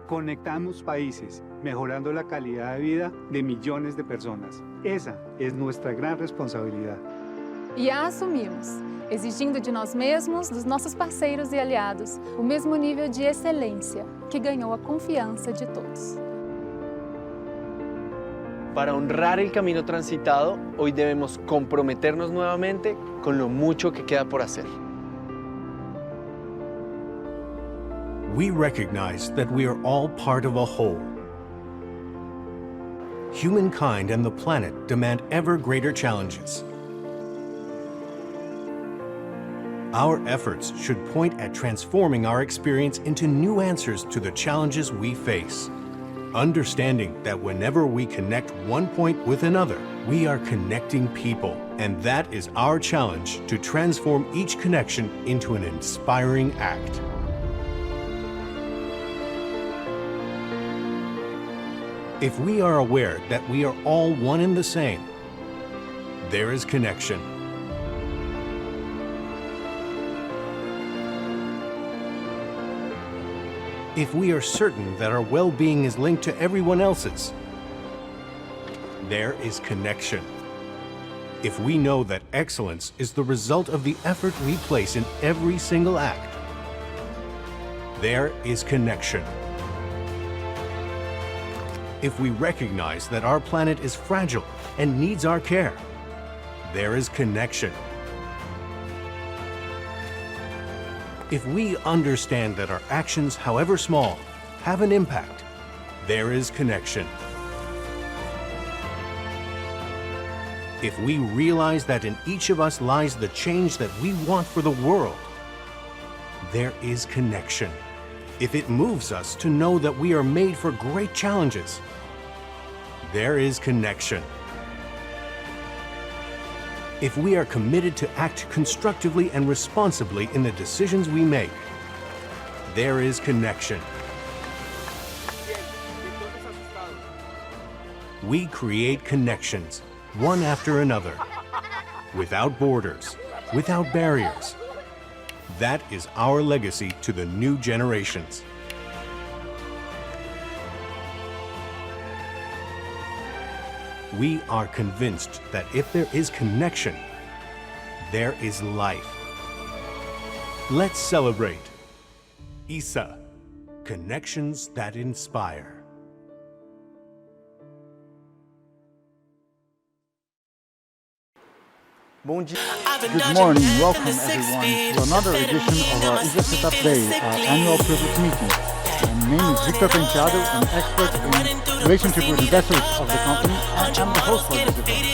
Conectamos países, mejorando la calidad de vida de millones de personas. Esa es nuestra gran responsabilidad. E a assumimos, exigindo de nós mesmos, dos nossos parceiros e aliados, o mesmo nível de excelência que ganhou a confiança de todos. Para honrar el camino transitado, hoy debemos comprometernos nuevamente con lo mucho que queda por hacer. We recognize that we are all part of a whole. Humankind and the planet demand ever greater challenges. Our efforts should point at transforming our experience into new answers to the challenges we face. Understanding that whenever we connect one point with another, we are connecting people, and that is our challenge to transform each connection into an inspiring act. If we are aware that we are all one and the same, there is connection. If we are certain that our well-being is linked to everyone else's, there is connection. If we know that excellence is the result of the effort we place in every single act, there is connection. If we recognize that our planet is fragile and needs our care, there is connection. If we understand that our actions, however small, have an impact, there is connection. If we realize that in each of us lies the change that we want for the world, there is connection. If it moves us to know that we are made for great challenges, there is connection. If we are committed to act constructively and responsibly in the decisions we make, there is connection. We create connections, one after another, without borders, without barriers. That is our legacy to the new generations. We are convinced that if there is connection, there is life. Let's celebrate. ISA, connections that inspire. Bom dia. Good morning, welcome everyone to another edition of our ISA Setup Day, our annual privilege meeting. My name is Victor Penteado, an expert in relationship with investors of the company, and I'm the host for this event.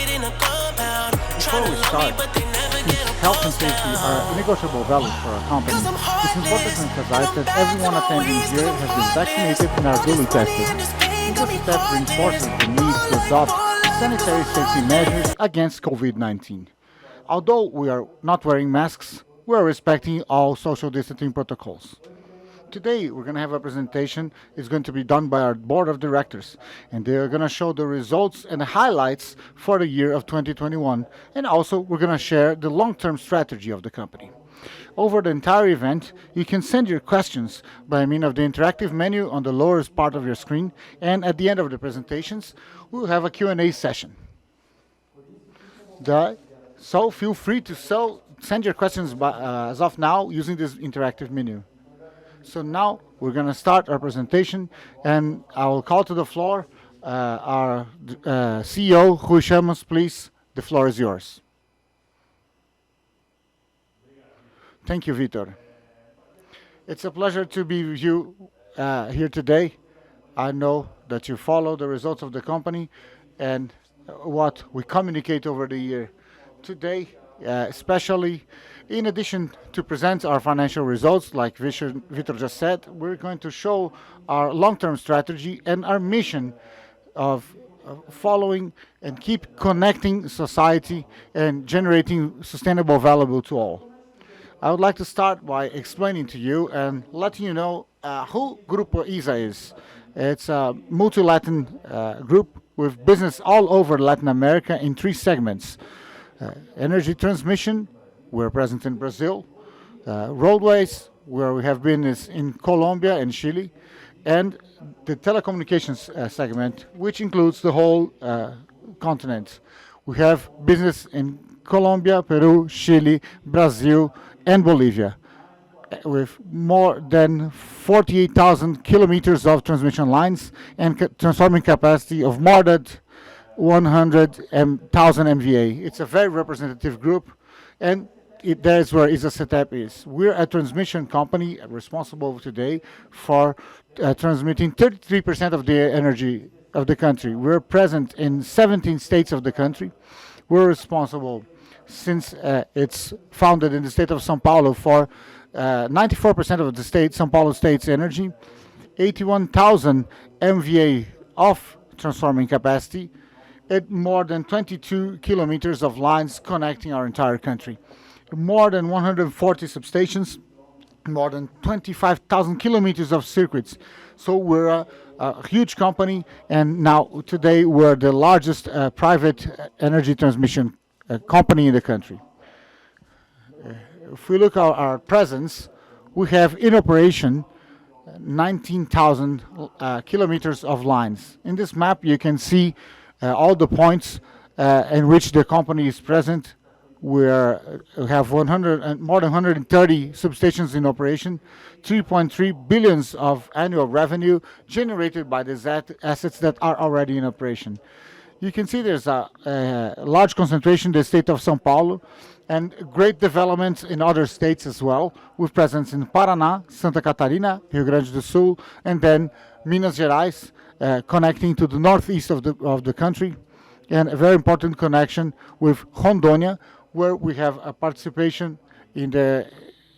Before we start, since health and safety are negotiable values for our company, it's important to emphasize that everyone attending here has been vaccinated and are duly tested. This step reinforces the need to adopt sanitary safety measures against COVID-19. Although we are not wearing masks, we are respecting all social distancing protocols. Today we're going to have a presentation. It's going to be done by our board of directors, and they're going to show the results and the highlights for the year of 2021, and also we're going to share the long-term strategy of the company. Over the entire event, you can send your questions by means of the interactive menu on the lower part of your screen, and at the end of the presentations we'll have a Q&A session. So feel free to send your questions as of now using this interactive menu. So now we're going to start our presentation, and I will call to the floor our CEO, Rui Chamas, please. The floor is yours. Thank you, Vitor. It's a pleasure to be with you here today. I know that you follow the results of the company and what we communicate over the year. Today, especially in addition to present our financial results, like Vitor just said, we're going to show our long-term strategy and our mission of following and keep connecting society and generating sustainable value to all. I would like to start by explaining to you and letting you know who Grupo ISA is. It's a multi-Latin group with business all over Latin America in 3 segments. Energy transmission, we're present in Brazil. Roadways, where we have been is in Colombia and Chile. and the telecommunications segment, which includes the whole continent. We have business in Colombia, Peru, Chile, Brazil, and Bolivia, with more than 48,000 kilometers of transmission lines and transforming capacity of more than 100,000 MVA. It's a very representative group, and that is where CTEEP is. We're a transmission company responsible today for transmitting 33% of the energy of the country. We're present in 17 states of the country. We're responsible, since it's founded in the state of São Paulo, for 94% of the São Paulo state's energy, 81,000 MVA of transforming capacity, and more than 22 kilometers of lines connecting our entire country. More than 140 substations, more than 25,000 kilometers of circuits. So we're a huge company, and now today we're the largest private energy transmission company in the country. If we look at our presence, we have in operation 19,000 kilometers of lines. In this map, you can see all the points in which the company is present. We have more than 130 substations in operation, 3.3 billions of annual revenue generated by these assets that are already in operation. You can see there's a large concentration in the state of São Paulo, and great developments in other states as well, with presence in Paraná, Santa Catarina, Rio Grande do Sul, and then Minas Gerais, connecting to the northeast of the country, and a very important connection with Rondônia, where we have a participation in the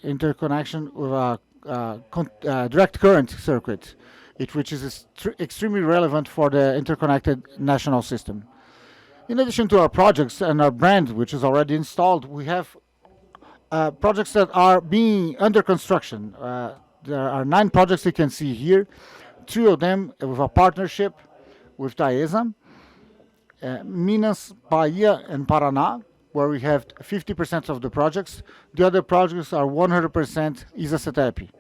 interconnection with a direct current circuit, which is extremely relevant for the interconnected national system. In addition to our projects and our brand, which is already installed, we have projects that are being under construction. There are 9 projects you can see here, 3 of them with a partnership with Taesa, Minas, Bahia, and Paraná, where we have 50% of the projects. The other projects are 100% CTEEP.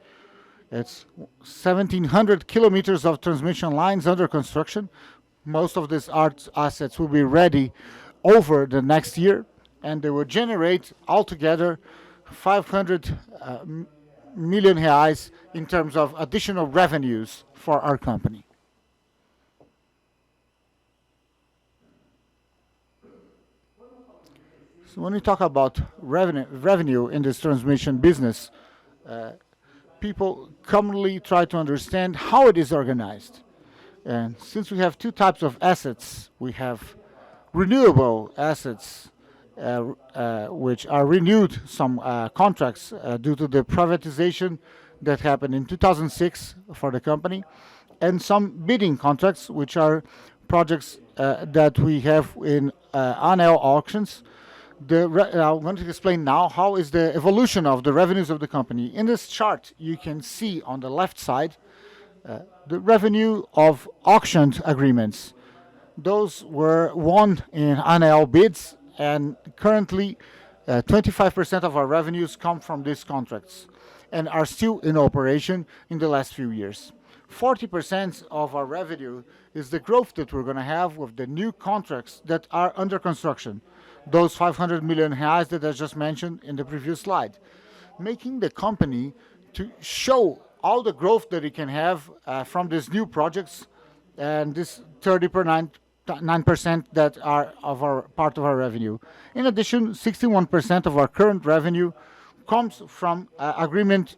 It's 1,700 kilometers of transmission lines under construction. Most of these assets will be ready over the next year, and they will generate altogether 500 million reais in terms of additional revenues for our company. So when we talk about revenue in this transmission business, people commonly try to understand how it is organized. And since we have 2 types of assets, we have renewable assets, which are renewed some contracts due to the privatization that happened in 2006 for the company, and some bidding contracts, which are projects that we have in ANEEL auctions. I'm going to explain now how is the evolution of the revenues of the company. In this chart, you can see on the left side the revenue of auctioned agreements. Those were won in ANEEL bids, and currently 25% of our revenues come from these contracts and are still in operation in the last few years. 40% of our revenue is the growth that we're going to have with the new contracts that are under construction, those 500 million reais that I just mentioned in the previous slide, making the company to show all the growth that it can have from these new projects, and this 30% that are of our part of our revenue. In addition, 61% of our current revenue comes from agreement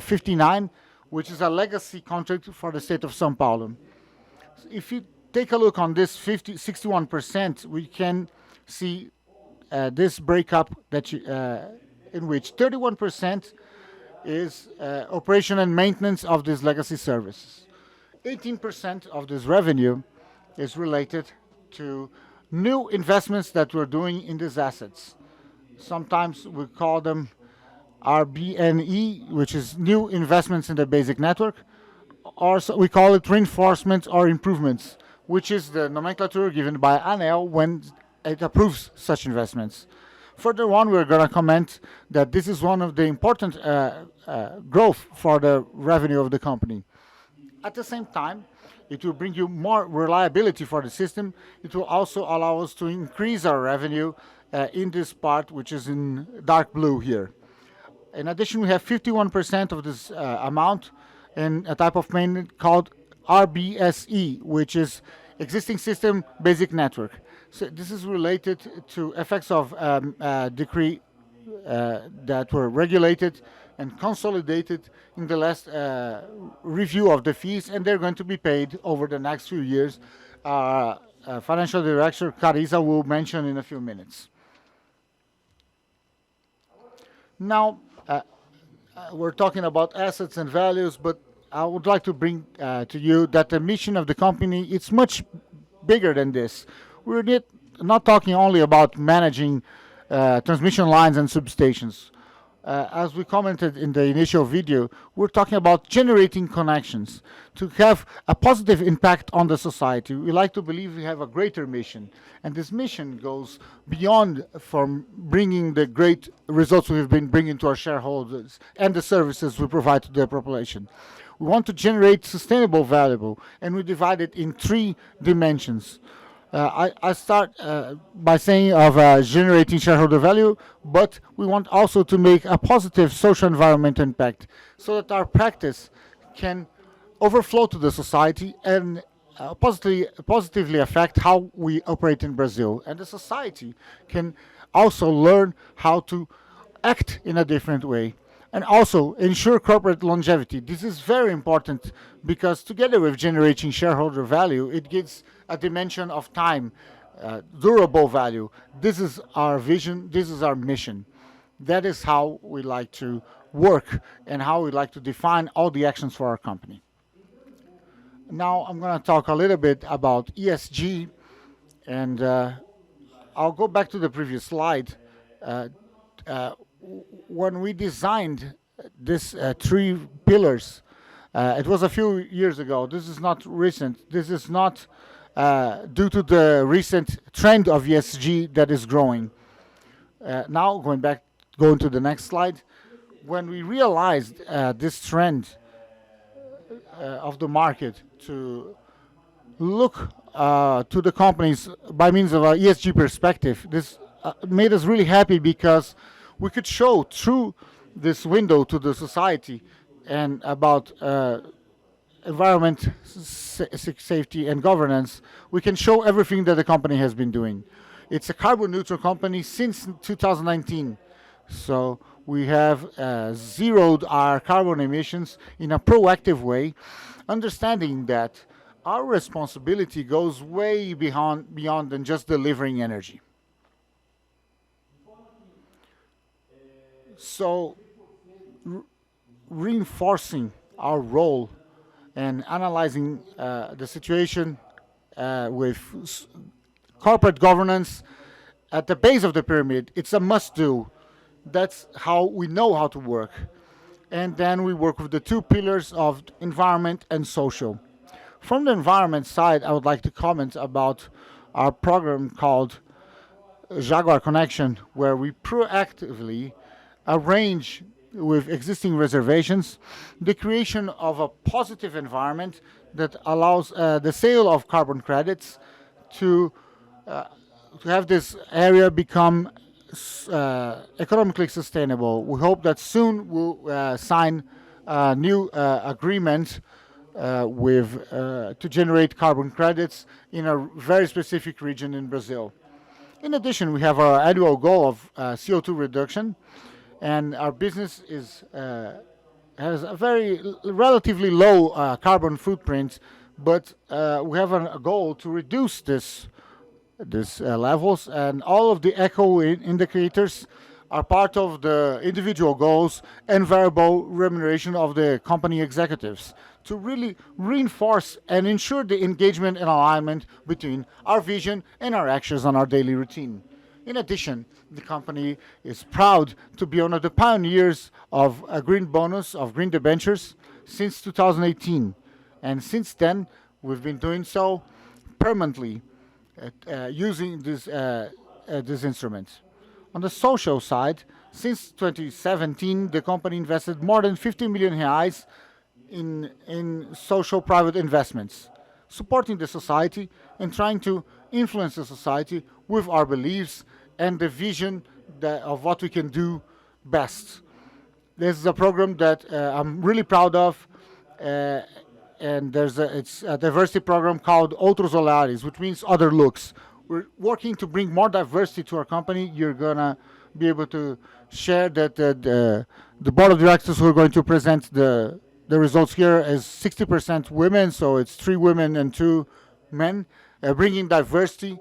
59, which is a legacy contract for the state of São Paulo. If you take a look on this 61%, we can see this breakup that in which 31% is operation and maintenance of these legacy services. 18% of this revenue is related to new investments that we're doing in these assets. Sometimes we call them RBNE, which is new investments in the basic network, or we call it reinforcement or improvements, which is the nomenclature given by ANEEL when it approves such investments. Further on, we're going to comment that this is one of the important growth for the revenue of the company. At the same time, it will bring you more reliability for the system. It will also allow us to increase our revenue in this part, which is in dark blue here. In addition, we have 51% of this amount in a type of payment called RBSE, which is Existing System Basic Network. So this is related to effects of decree that were regulated and consolidated in the last review of the fees, and they're going to be paid over the next few years. Financial Director Carissa will mention in a few minutes. Now, we're talking about assets and values, but I would like to bring to you that the mission of the company, it's much bigger than this. We're not talking only about managing transmission lines and substations. As we commented in the initial video, we're talking about generating connections to have a positive impact on the society. We like to believe we have a greater mission, and this mission goes beyond from bringing the great results we've been bringing to our shareholders and the services we provide to the population. We want to generate sustainable value, and we divide it in 3 dimensions. I start by saying of generating shareholder value, but we want also to make a positive social environmental impact so that our practice can overflow to the society and positively affect how we operate in Brazil. And the society can also learn how to act in a different way and also ensure corporate longevity. This is very important because together with generating shareholder value, it gives a dimension of time, durable value. This is our vision, this is our mission. That is how we like to work and how we like to define all the actions for our company. Now I'm going to talk a little bit about ESG, and I'll go back to the previous slide. When we designed this 3 pillars, it was a few years ago. This is not recent. This is not due to the recent trend of ESG that is growing. Now, going to the next slide. When we realized this trend of the market to look to the companies by means of an ESG perspective, this made us really happy because we could show through this window to the society and about environment, safety, and governance. We can show everything that the company has been doing. It's a carbon neutral company since 2019. So we have zeroed our carbon emissions in a proactive way, understanding that our responsibility goes way beyond than just delivering energy. So reinforcing our role and analyzing the situation with corporate governance at the base of the pyramid, it's a must-do. That's how we know how to work. And then we work with the 2 pillars of environment and social. From the environment side, I would like to comment about our program called Jaguar Connection, where we proactively arrange with existing reservations the creation of a positive environment that allows the sale of carbon credits to have this area become economically sustainable. We hope that soon we'll sign a new agreement to generate carbon credits in a very specific region in Brazil. In addition, we have our annual goal of CO2 reduction, and our business has a very relatively low carbon footprint, but we have a goal to reduce this levels, and all of the eco indicators are part of the individual goals and variable remuneration of the company executives to really reinforce and ensure the engagement and alignment between our vision and our actions on our daily routine. In addition, the company is proud to be one of the pioneers of a green bonus, of green debentures, since 2018. And since then, we've been doing so permanently, using this instrument. On the social side, since 2017, the company invested more than 50 million reais in social private investments, supporting the society and trying to influence the society with our beliefs and the vision of what we can do best. This is a program that I'm really proud of, and it's a diversity program called Outros Olhares, which means other looks. We're working to bring more diversity to our company. You're gonna be able to share that the board of directors who are going to present the results here is 60% women, so it's 3 women and 2 men, bringing diversity,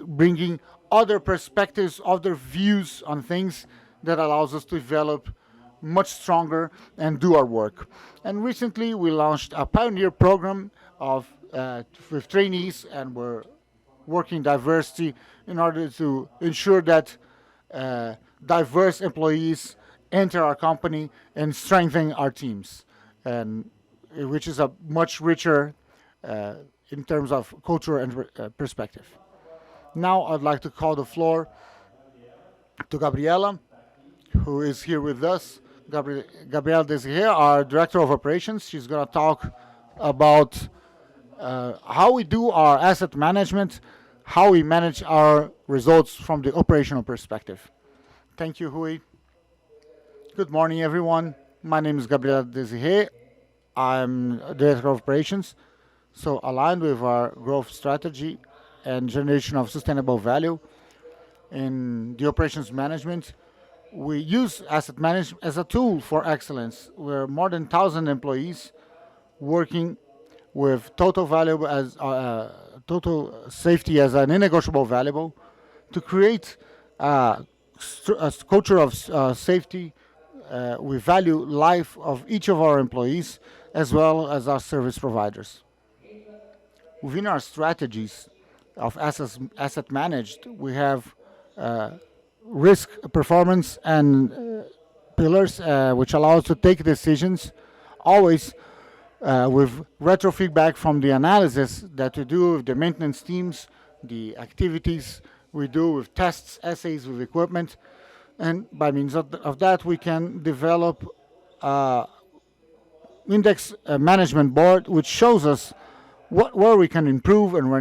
bringing other perspectives, other views on things that allows us to develop much stronger and do our work. And recently we launched a pioneer program with trainees, and we're working diversity in order to ensure that diverse employees enter our company and strengthen our teams, and which is a much richer in terms of culture and perspective. Now I'd like to call the floor to Gabriela, who is here with us. Gabriela Desiré, our Director of Operations. She's going to talk about how we do our asset management, how we manage our results from the operational perspective. Thank you, Rui. Good morning, everyone. My name is Gabriela Desiré. I'm Director of Operations. So aligned with our growth strategy and generation of sustainable value in the operations management, we use asset management as a tool for excellence. We're more than 1,000 employees working with total value as total safety as an unnegotiable value to create a culture of safety. We value life of each of our employees as well as our service providers. Within our strategies of asset managed, we have risk performance and pillars which allow us to take decisions always with retro feedback from the analysis that we do with the maintenance teams, the activities we do with tests, essays with equipment, and by means of that we can develop index management board which shows us where we can improve and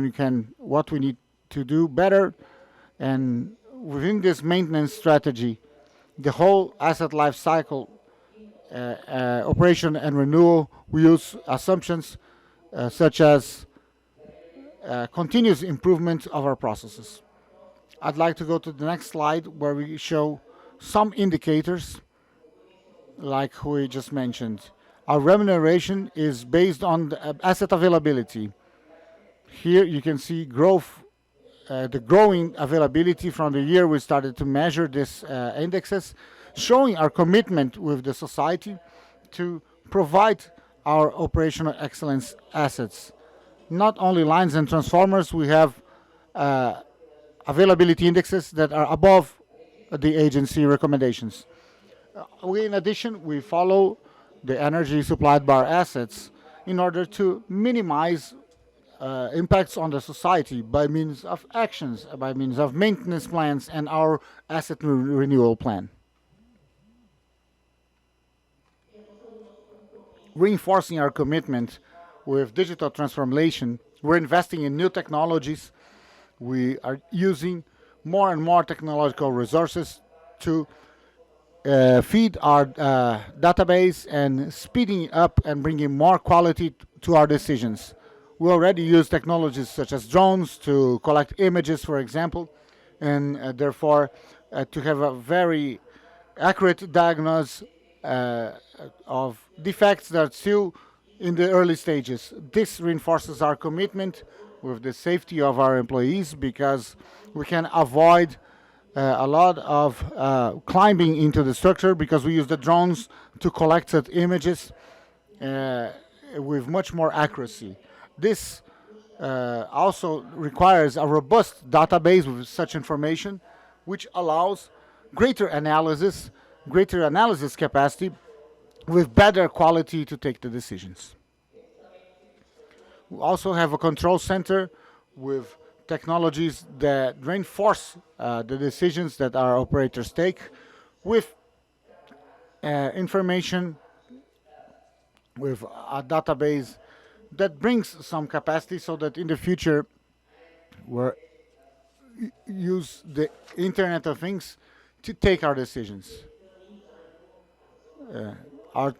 what we need to do better. And within this maintenance strategy, the whole asset life cycle, operation and renewal, we use assumptions such as continuous improvement of our processes. I'd like to go to the next slide where we show some indicators like we just mentioned. Our remuneration is based on the asset availability. Here you can see growth, the growing availability from the year we started to measure these indexes, showing our commitment with the society to provide our operational excellence assets. Not only lines and transformers, we have availability indexes that are above the agency recommendations. In addition, we follow the energy supplied by our assets in order to minimize impacts on the society by means of actions, by means of maintenance plans and our asset renewal plan. Reinforcing our commitment with digital transformation, we're investing in new technologies. We are using more and more technological resources to feed our database and speeding up and bringing more quality to our decisions. We already use technologies such as drones to collect images, for example, and therefore to have a very accurate diagnosis of defects that are still in the early stages. This reinforces our commitment with the safety of our employees because we can avoid a lot of climbing into the structure because we use the drones to collect such images with much more accuracy. This also requires a robust database with such information, which allows greater analysis capacity with better quality to take the decisions. We also have a control center with technologies that reinforce the decisions that our operators take with information with a database that brings some capacity so that in the future we use the Internet of Things to take our decisions. Our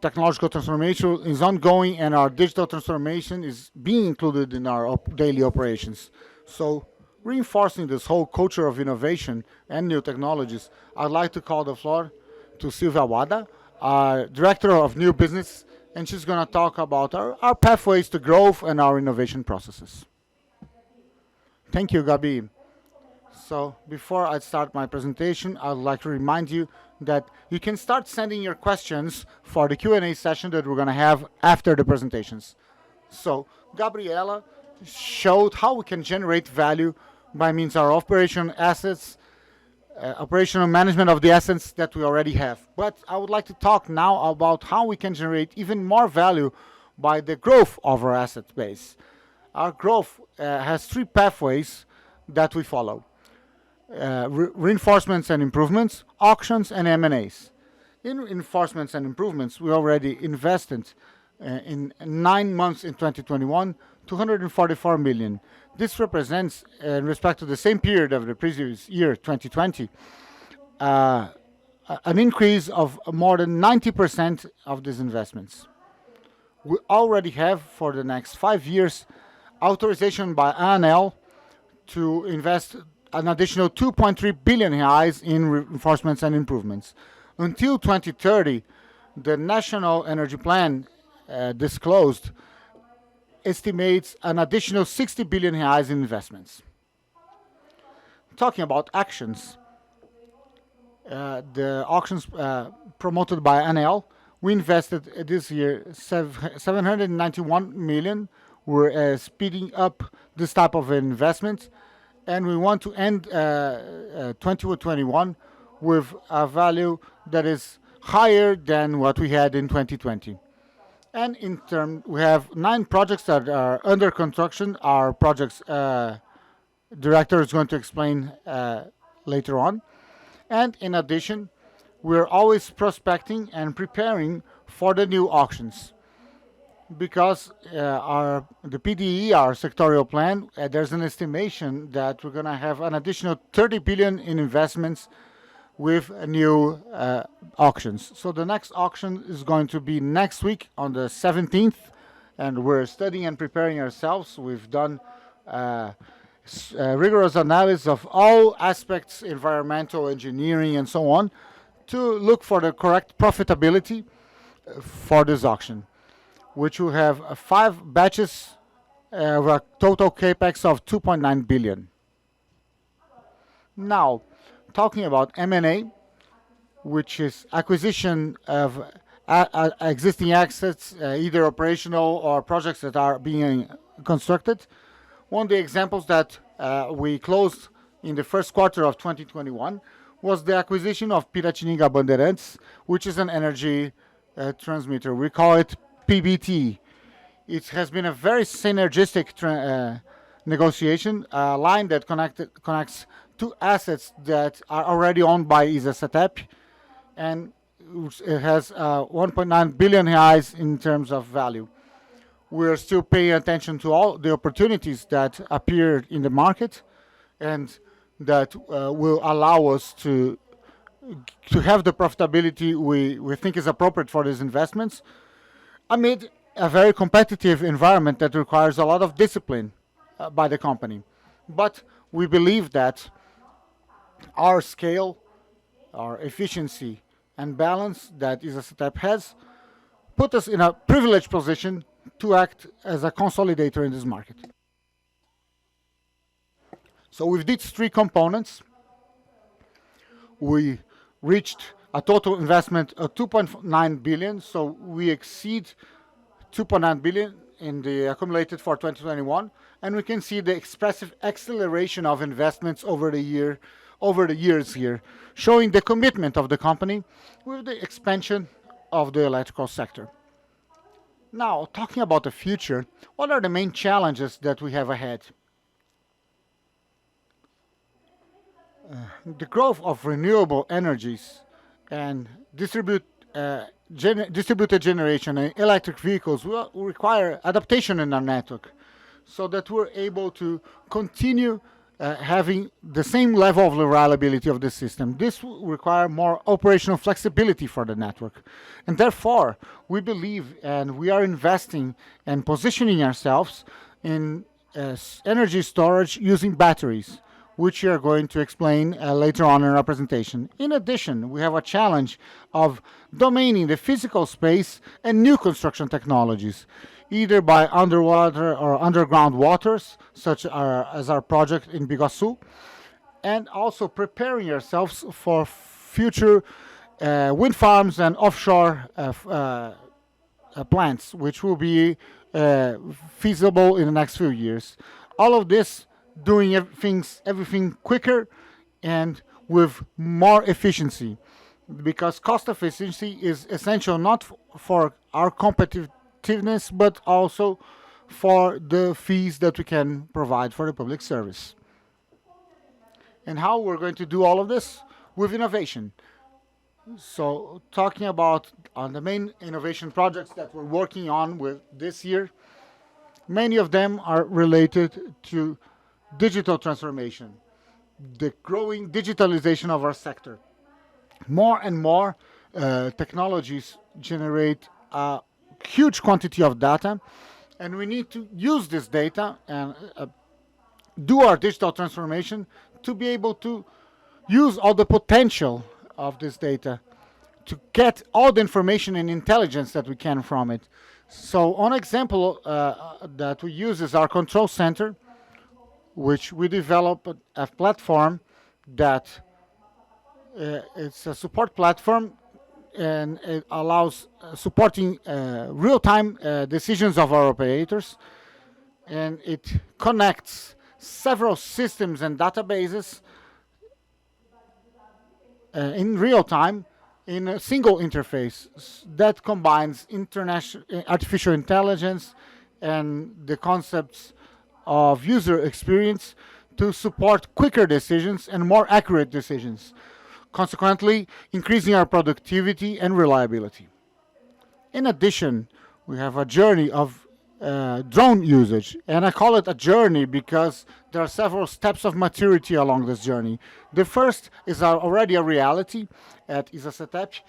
technological transformation is ongoing and our digital transformation is being included in our daily operations. So reinforcing this whole culture of innovation and new technologies, I'd like to call the floor to Silvia Wada, our Director of New Business, and she's going to talk about our pathways to growth and our innovation processes. Thank you, Gabi. So before I start my presentation, I'd like to remind you that you can start sending your questions for the Q&A session that we're going to have after the presentations. So Gabriela showed how we can generate value by means of our operational assets, operational management of the assets that we already have. But I would like to talk now about how we can generate even more value by the growth of our asset base. Our growth has three pathways that we follow. Reinforcements and improvements, auctions, and M&As. In reinforcements and improvements, we already invested in 9 months in 2021, 244 million. This represents, in respect to the same period of the previous year, 2020, an increase of more than 90% of these investments. We already have, for the next 5 years, authorization by ANL to invest an additional 2.3 billion reais in reinforcements and improvements. Until 2030, the National Energy Plan disclosed estimates an additional 60 billion reais in investments. Talking about actions, the auctions promoted by ANL, we invested this year 791 million. We're speeding up this type of investment, and we want to end 2021 with a value that is higher than what we had in 2020. And in turn, we have 9 projects that are under construction. Our projects director is going to explain later on. And in addition, we're always prospecting and preparing for the new auctions. Because the PDE, our sectorial plan, there's an estimation that we're going to have an additional 30 billion in investments with new auctions. So the next auction is going to be next week on the 17th, and we're studying and preparing ourselves. We've done rigorous analysis of all aspects, environmental, engineering, and so on, to look for the correct profitability for this auction, which will have 5 batches of a total capex of 2.9 billion. Now, talking about M&A, which is acquisition of existing assets, either operational or projects that are being constructed. One of the examples that we closed in the first quarter of 2021 was the acquisition of Piratininga Bandeirantes, which is an energy transmitter. We call it PBT. It has been a very synergistic negotiation, a line that connects 2 assets that are already owned by CTEEP, and it has 1.9 billion reais in terms of value. We're still paying attention to all the opportunities that appeared in the market, and that will allow us to have the profitability we think is appropriate for these investments, amid a very competitive environment that requires a lot of discipline by the company. But we believe that our scale, our efficiency, and balance that CTEEP has put us in a privileged position to act as a consolidator in this market. So with these 3 components, we reached a total investment of 2.9 billion, so we exceed 2.9 billion in the accumulated for 2021, and we can see the expressive acceleration of investments over the years here, showing the commitment of the company with the expansion of the electrical sector. Now, talking about the future, what are the main challenges that we have ahead? The growth of renewable energies and distributed distributed generation and electric vehicles will require adaptation in our network so that we're able to continue having the same level of reliability of the system. This will require more operational flexibility for the network. And therefore, we believe and we are investing and positioning ourselves in energy storage using batteries, which we are going to explain later on in our presentation. In addition, we have a challenge of domaining the physical space and new construction technologies, either by underwater or underground waters, such as our project in Biguaçu, and also preparing ourselves for future wind farms and offshore plants, which will be feasible in the next few years. All of this doing everything quicker and with more efficiency, because cost efficiency is essential not for our competitiveness, but also for the fees that we can provide for the public service. And how we're going to do all of this? With innovation. So talking about the main innovation projects that we're working on with this year, many of them are related to digital transformation, the growing digitalization of our sector. More and more technologies generate a huge quantity of data, and we need to use this data and do our digital transformation to be able to use all the potential of this data to get all the information and intelligence that we can from it. So one example that we use is our control center, which we developed a platform that it's a support platform, and it allows supporting real-time decisions of our operators, and it connects several systems and databases in real time in a single interface that combines artificial intelligence and the concepts of user experience to support quicker decisions and more accurate decisions, consequently increasing our productivity and reliability. In addition, we have a journey of drone usage, and I call it a journey because there are several steps of maturity along this journey. The first is already a reality at CTEEP.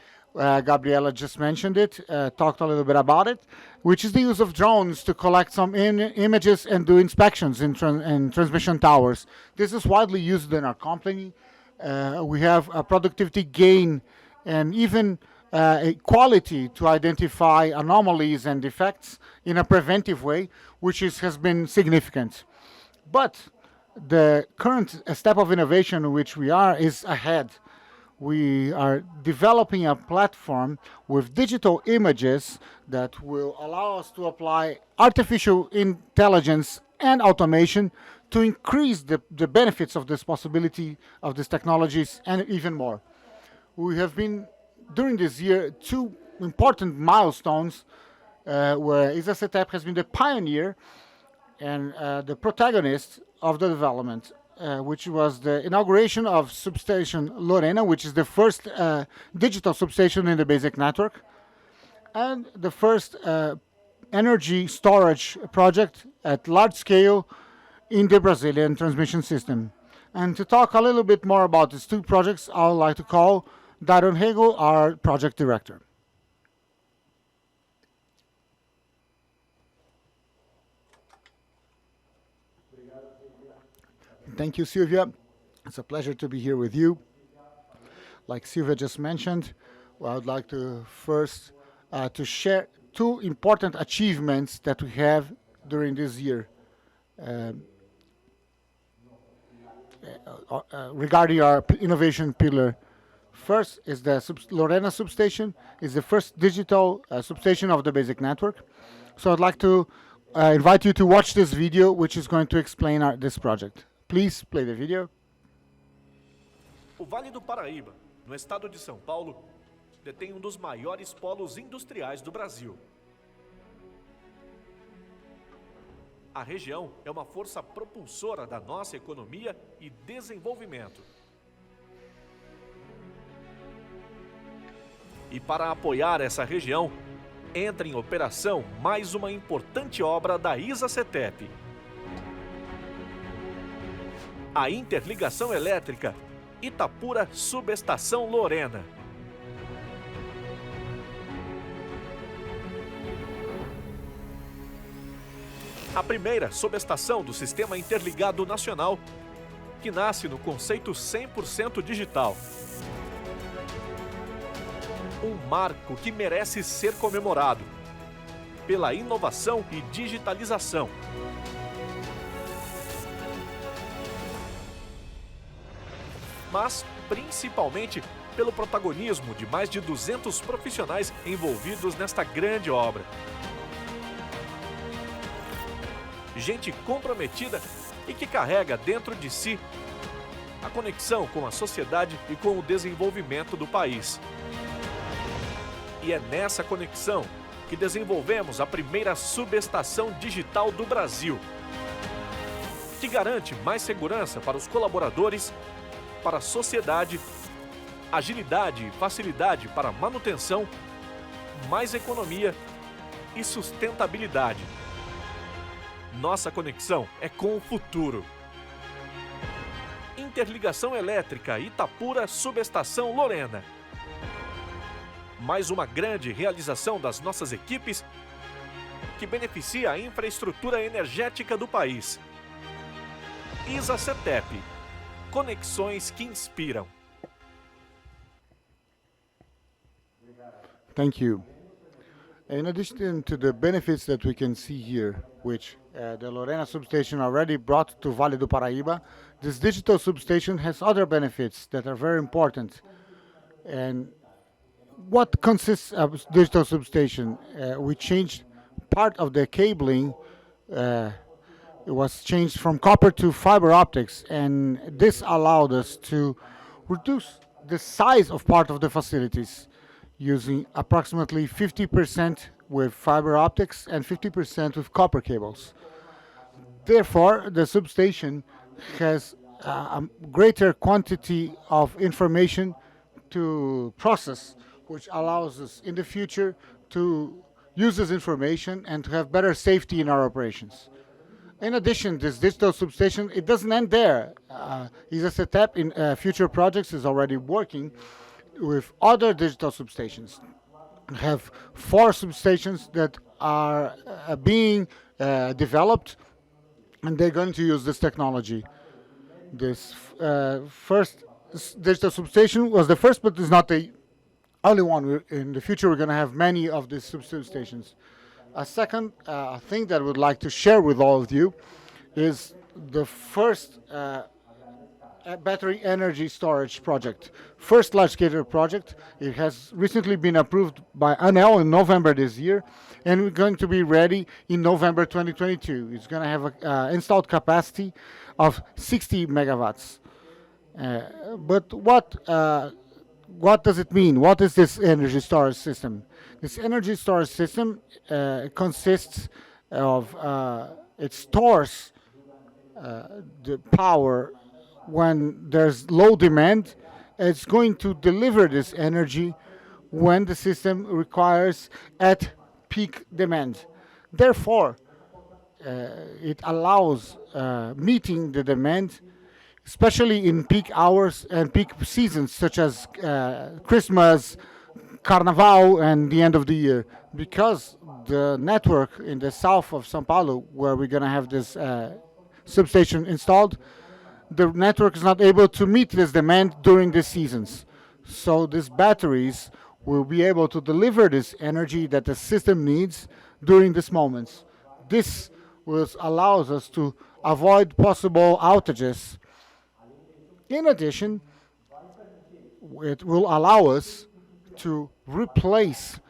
Gabriela just mentioned it, talked a little bit about it, which is the use of drones to collect some images and do inspections in transmission towers. This is widely used in our company. We have a productivity gain and even quality to identify anomalies and defects in a preventive way, which has been significant. But the current step of innovation which we are is ahead. We are developing a platform with digital images that will allow us to apply artificial intelligence and automation to increase the benefits of this possibility of these technologies and even more. We have been, during this year, two important milestones where CTEEP has been the pioneer and the protagonist of the development, which was the inauguration of substation Lorena, which is the first digital substation in the basic network, and the first energy storage project at large scale in the Brazilian transmission system. And to talk a little bit more about these two projects, I would like to call Daron Hegel, our project director. Thank you, Silvia. It's a pleasure to be here with you. Like Silvia just mentioned, I would like to first to share two important achievements that we have during this year regarding our innovation pillar. First is the Lorena substation. It's the first digital substation of the basic network. So I'd like to invite you to watch this video, which is going to explain this project. Please play the video. O Vale do Paraíba, no estado de São Paulo, detém um dos maiores polos industriais do Brasil. A região é uma força propulsora da nossa economia e desenvolvimento. E para apoiar essa região, entra em operação mais uma importante obra da CTEEP. A interligação elétrica Itapura Subestação Lorena. A primeira subestação do Sistema Interligado Nacional, que nasce no conceito 100% digital. Um marco que merece ser comemorado pela inovação e digitalização. Mas, principalmente, pelo protagonismo de mais de 200 profissionais envolvidos nesta grande obra. Gente comprometida e que carrega dentro de si a conexão com a sociedade e com o desenvolvimento do país. E é nessa conexão que desenvolvemos a primeira subestação digital do Brasil, que garante mais segurança para os colaboradores, para a sociedade, agilidade e facilidade para a manutenção, mais economia e sustentabilidade. Nossa conexão é com o futuro. Interligação elétrica Itapura Subestação Lorena. Mais uma grande realização das nossas equipes que beneficia a infraestrutura energética do país. CTEEP. Conexões que inspiram. Thank you. In addition to the benefits that we can see here, which the Lorena substation already brought to Vale do Paraíba, this digital substation has other benefits that are very important. And what consists of digital substation? We changed part of the cabling. It was changed from copper to fiber optics, and this allowed us to reduce the size of part of the facilities, using approximately 50% with fiber optics and 50% with copper cables. Therefore, the substation has a greater quantity of information to process, which allows us in the future to use this information and to have better safety in our operations. In addition, this digital substation, it doesn't end there. CTEEP in future projects is already working with other digital substations. We have 4 substations that are being developed, and they're going to use this technology. This first digital substation was the first, but it's not the only one. In the future, we're going to have many of these substations. A second thing that I would like to share with all of you is the first battery energy storage project. First large-scale project. It has recently been approved by ANEEL in November this year, and we're going to be ready in November 2022. It's going to have an installed capacity of 60 megawatts. But what does it mean? What is this energy storage system? This energy storage system consists of, it stores the power when there's low demand. It's going to deliver this energy when the system requires at peak demand. Therefore, it allows meeting the demand, especially in peak hours and peak seasons, such as Christmas, Carnaval, and the end of the year. Because the network in the south of São Paulo, where we're going to have this substation installed, the network is not able to meet this demand during the seasons. So these batteries will be able to deliver this energy that the system needs during these moments. This will allow us to avoid possible outages. In addition, it will allow us to replace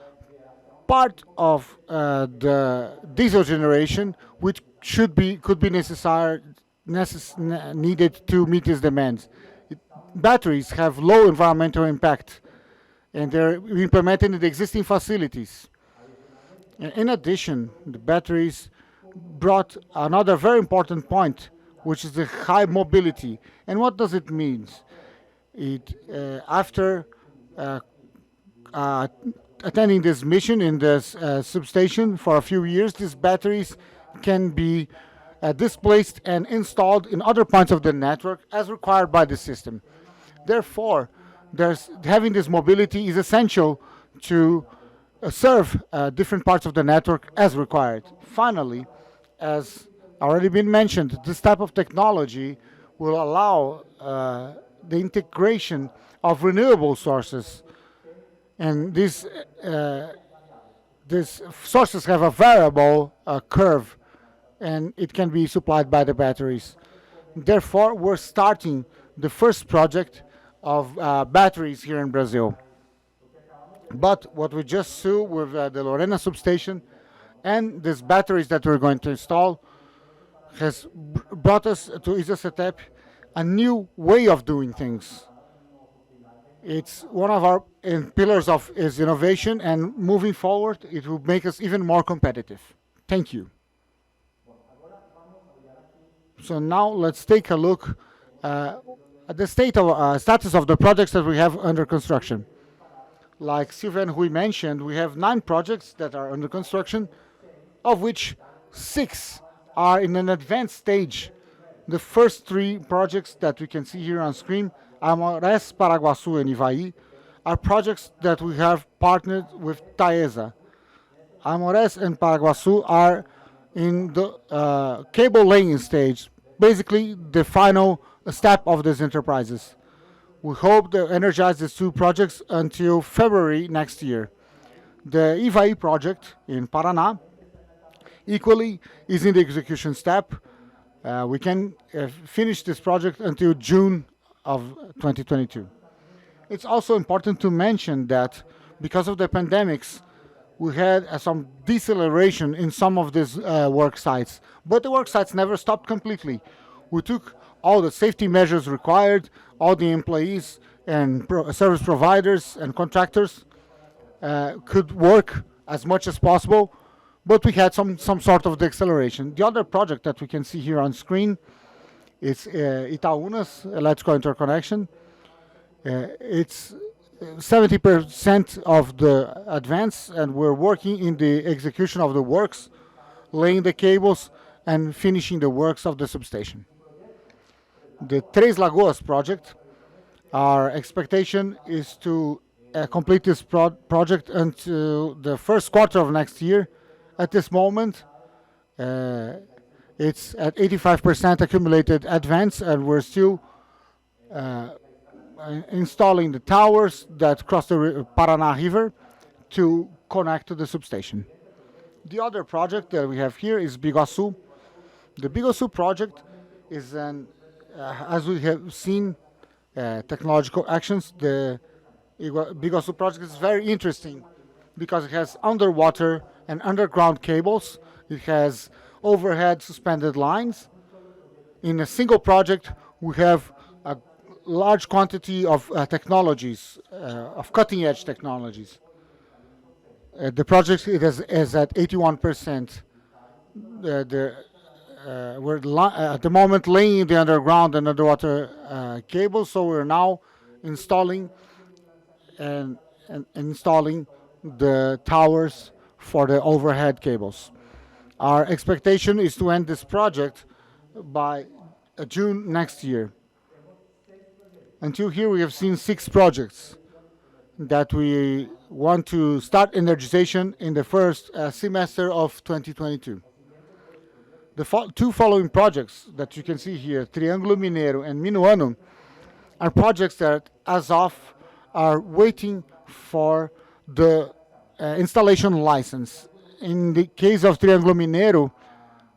part of the diesel generation, which could be needed to meet these demands. Batteries have low environmental impact, and they're implemented in the existing facilities. In addition, the batteries brought another very important point, which is the high mobility. And what does it mean? After attending this mission in this substation for a few years, these batteries can be displaced and installed in other points of the network as required by the system. Therefore, having this mobility is essential to serve different parts of the network as required. Finally, as already been mentioned, this type of technology will allow the integration of renewable sources, and these sources have a variable curve, and it can be supplied by the batteries. Therefore, we're starting the first project of batteries here in Brazil. But what we just saw with the Lorena substation and these batteries that we're going to install has brought us to ISA CTEEP a new way of doing things. It's one of our pillars of is innovation, and moving forward, it will make us even more competitive. Thank you. So now let's take a look at the status of the projects that we have under construction. Like Silvia and Rui mentioned, we have 9 projects that are under construction, of which 6 are in an advanced stage. The first 3 projects that we can see here on screen, Amores, Paraguaçu, and Ivaí, are projects that we have partnered with Taesa. Amores and Paraguaçu are in the cable laying stage, basically the final step of these enterprises. We hope to energize these 2 projects until February next year. The Ivaí project in Paraná equally is in the execution step. We can finish this project until June of 2022. It's also important to mention that because of the pandemics, we had some deceleration in some of these work sites, but the work sites never stopped completely. We took all the safety measures required, all the employees and service providers and contractors could work as much as possible, but we had some sort of deceleration. The other project that we can see here on screen is Itaúna's electrical interconnection. It's 70% of the advance, and we're working in the execution of the works, laying the cables and finishing the works of the substation. The Três Lagoas project, our expectation is to complete this project until the first quarter of next year. At this moment, it's at 85% accumulated advance, and we're still installing the towers that cross the Paraná River to connect to the substation. The other project that we have here is Biguaçu. The Biguaçu project is as we have seen technological actions, the Biguaçu project is very interesting because it has underwater and underground cables. It has overhead suspended lines. In a single project, we have a large quantity of technologies, of cutting-edge technologies. The project is at 81%. We're at the moment laying the underground and underwater cables, so we're now installing and installing the towers for the overhead cables. Our expectation is to end this project by June next year. Until here, we have seen 6 projects that we want to start energization in the first semester of 2022. The 2 following projects that you can see here, Triângulo Mineiro and Minuano, are projects that, as of, are waiting for the installation license. In the case of Triângulo Mineiro,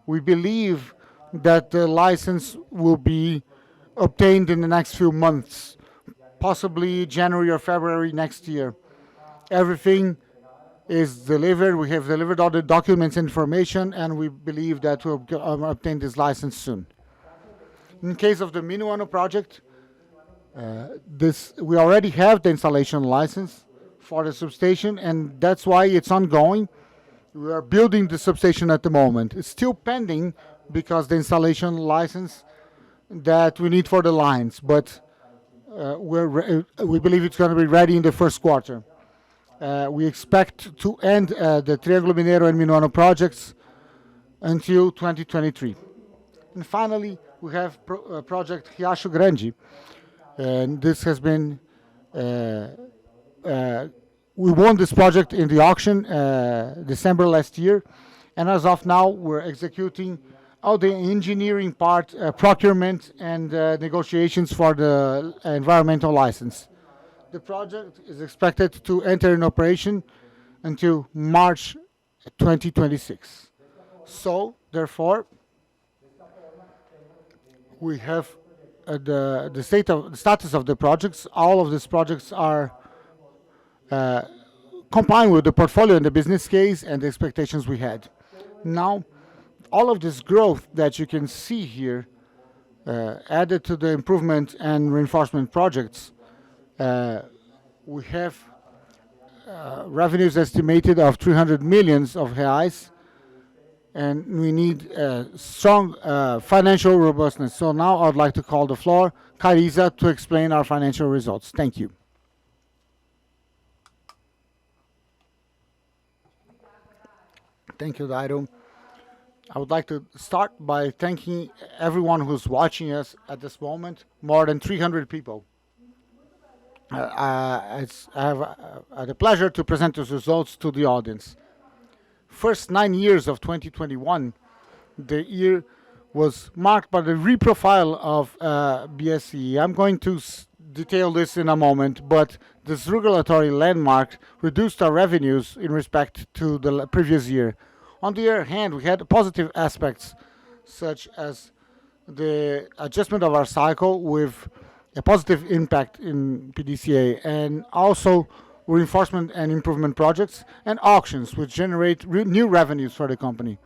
we believe that the license will be obtained in the next few months, possibly January or February next year. Everything is delivered. We have delivered all the documents, information, and we believe that we'll obtain this license soon. In case of the Minuano project, we already have the installation license for the substation, and that's why it's ongoing. We are building the substation at the moment. It's still pending because the installation license that we need for the lines, but we believe it's going to be ready in the first quarter. We expect to end the Triângulo Mineiro and Minuano projects until 2023. And finally, we have project Riacho Grande. And this has been, we won this project in the auction December last year. And as of now, we're executing all the engineering part, procurement, and negotiations for the environmental license. The project is expected to enter in operation until March 2026. So, therefore, we have the status of the projects. All of these projects are complying with the portfolio and the business case and the expectations we had. Now, all of this growth that you can see here, added to the improvement and reinforcement projects, we have revenues estimated of 300 millions of reais, and we need strong financial robustness. So now I'd like to call the floor Carisa to explain our financial results. Thank you. Thank you, Dairo. I would like to start by thanking everyone who's watching us at this moment, more than 300 people. I have the pleasure to present those results to the audience. First 9 years of 2021, the year was marked by the reprofile of BSE. I'm going to detail this in a moment, but this regulatory landmark reduced our revenues in respect to the previous year. On the other hand, we had positive aspects, such as the adjustment of our cycle with a positive impact in PDCA, and also reinforcement and improvement projects and auctions, which generate new revenues for the company.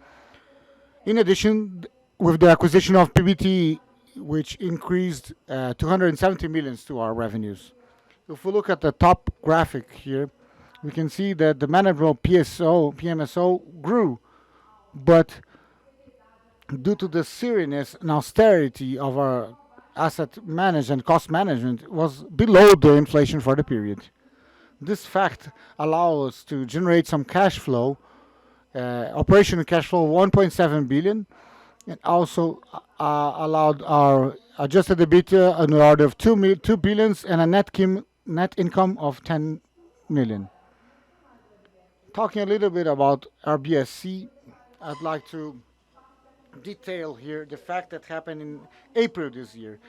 In addition, with the acquisition of PBT, which increased 270 million to our revenues. If we look at the top graphic here, we can see that the management PMSO grew, but due to the seriousness and austerity of our asset management, cost management, was below the inflation for the period. This fact allows us to generate some cash flow, operational cash flow of 1.7 billion, and also allowed our adjusted EBITDA in the order of 2 billion and a net income of 10 million. Talking a little bit about our BSC, I'd like to detail here the fact that happened in April this year.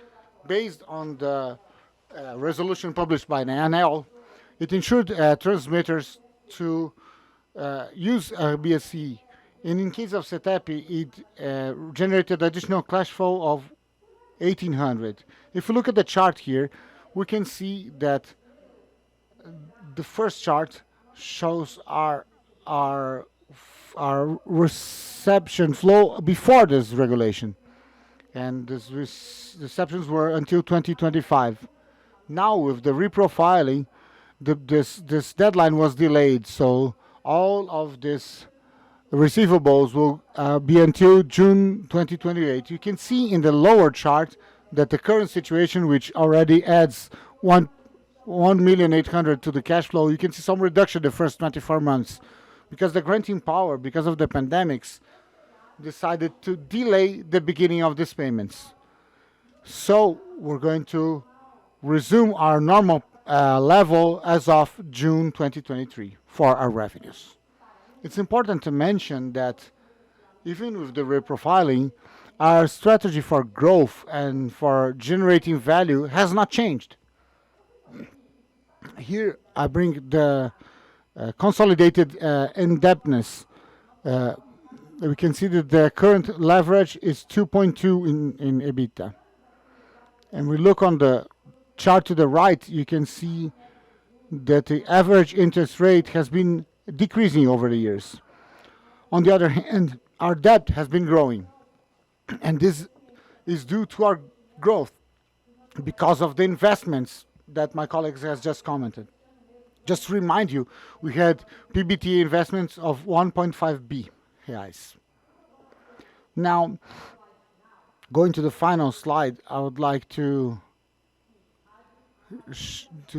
Based on the resolution published by the ANEEL, it ensured transmitters to use BSC. And in case of CTEEP, it generated additional cash flow of 1,800. If we look at the chart here, we can see that the first chart shows our reception flow before this regulation, and these receptions were until 2025. Now, with the reprofiling, this deadline was delayed, so all of this receivables will be until June 2028. You can see in the lower chart that the current situation, which already adds 1,800,000 to the cash flow, you can see some reduction the first 24 months because the granting power, because of the pandemics, decided to delay the beginning of these payments. So we're going to resume our normal level as of June 2023 for our revenues. It's important to mention that even with the reprofiling, our strategy for growth and for generating value has not changed. Here I bring the consolidated indebtedness. We can see that the current leverage is 2.2 in EBITDA. And we look on the chart to the right, you can see that the average interest rate has been decreasing over the years. On the other hand, our debt has been growing. And this is due to our growth because of the investments that my colleagues has just commented. Just to remind you, we had PBT investments of 1.5 B reais. Now, going to the final slide, I would like to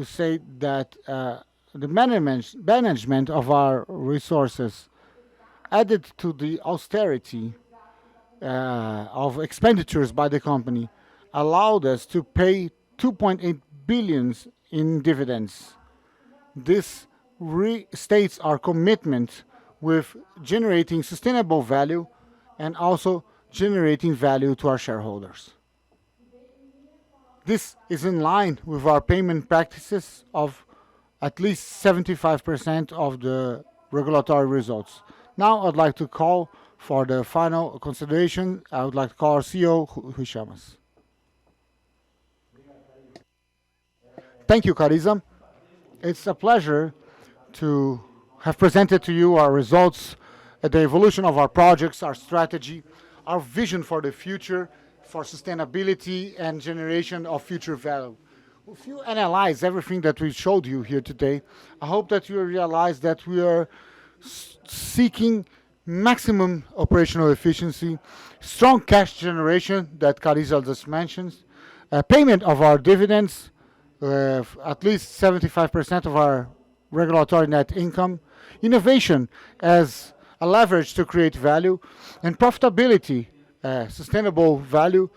say that the management of our resources, added to the austerity of expenditures by the company, allowed us to pay 2.8 billion in dividends. This restates our commitment with generating sustainable value and also generating value to our shareholders. This is in line with our payment practices of at least 75% of the regulatory results. Now I'd like to call for the final consideration. I would like to call our CEO, Rui Chamas. Thank you, Carissa. It's a pleasure to have presented to you our results, the evolution of our projects, our strategy, our vision for the future, for sustainability and generation of future value. If you analyze everything that we showed you here today, I hope that you realize that we are seeking maximum operational efficiency, strong cash generation that Carissa just mentioned, payment of our dividends, at least 75% of our regulatory net income, innovation as a leverage to create value, and profitability, sustainable value,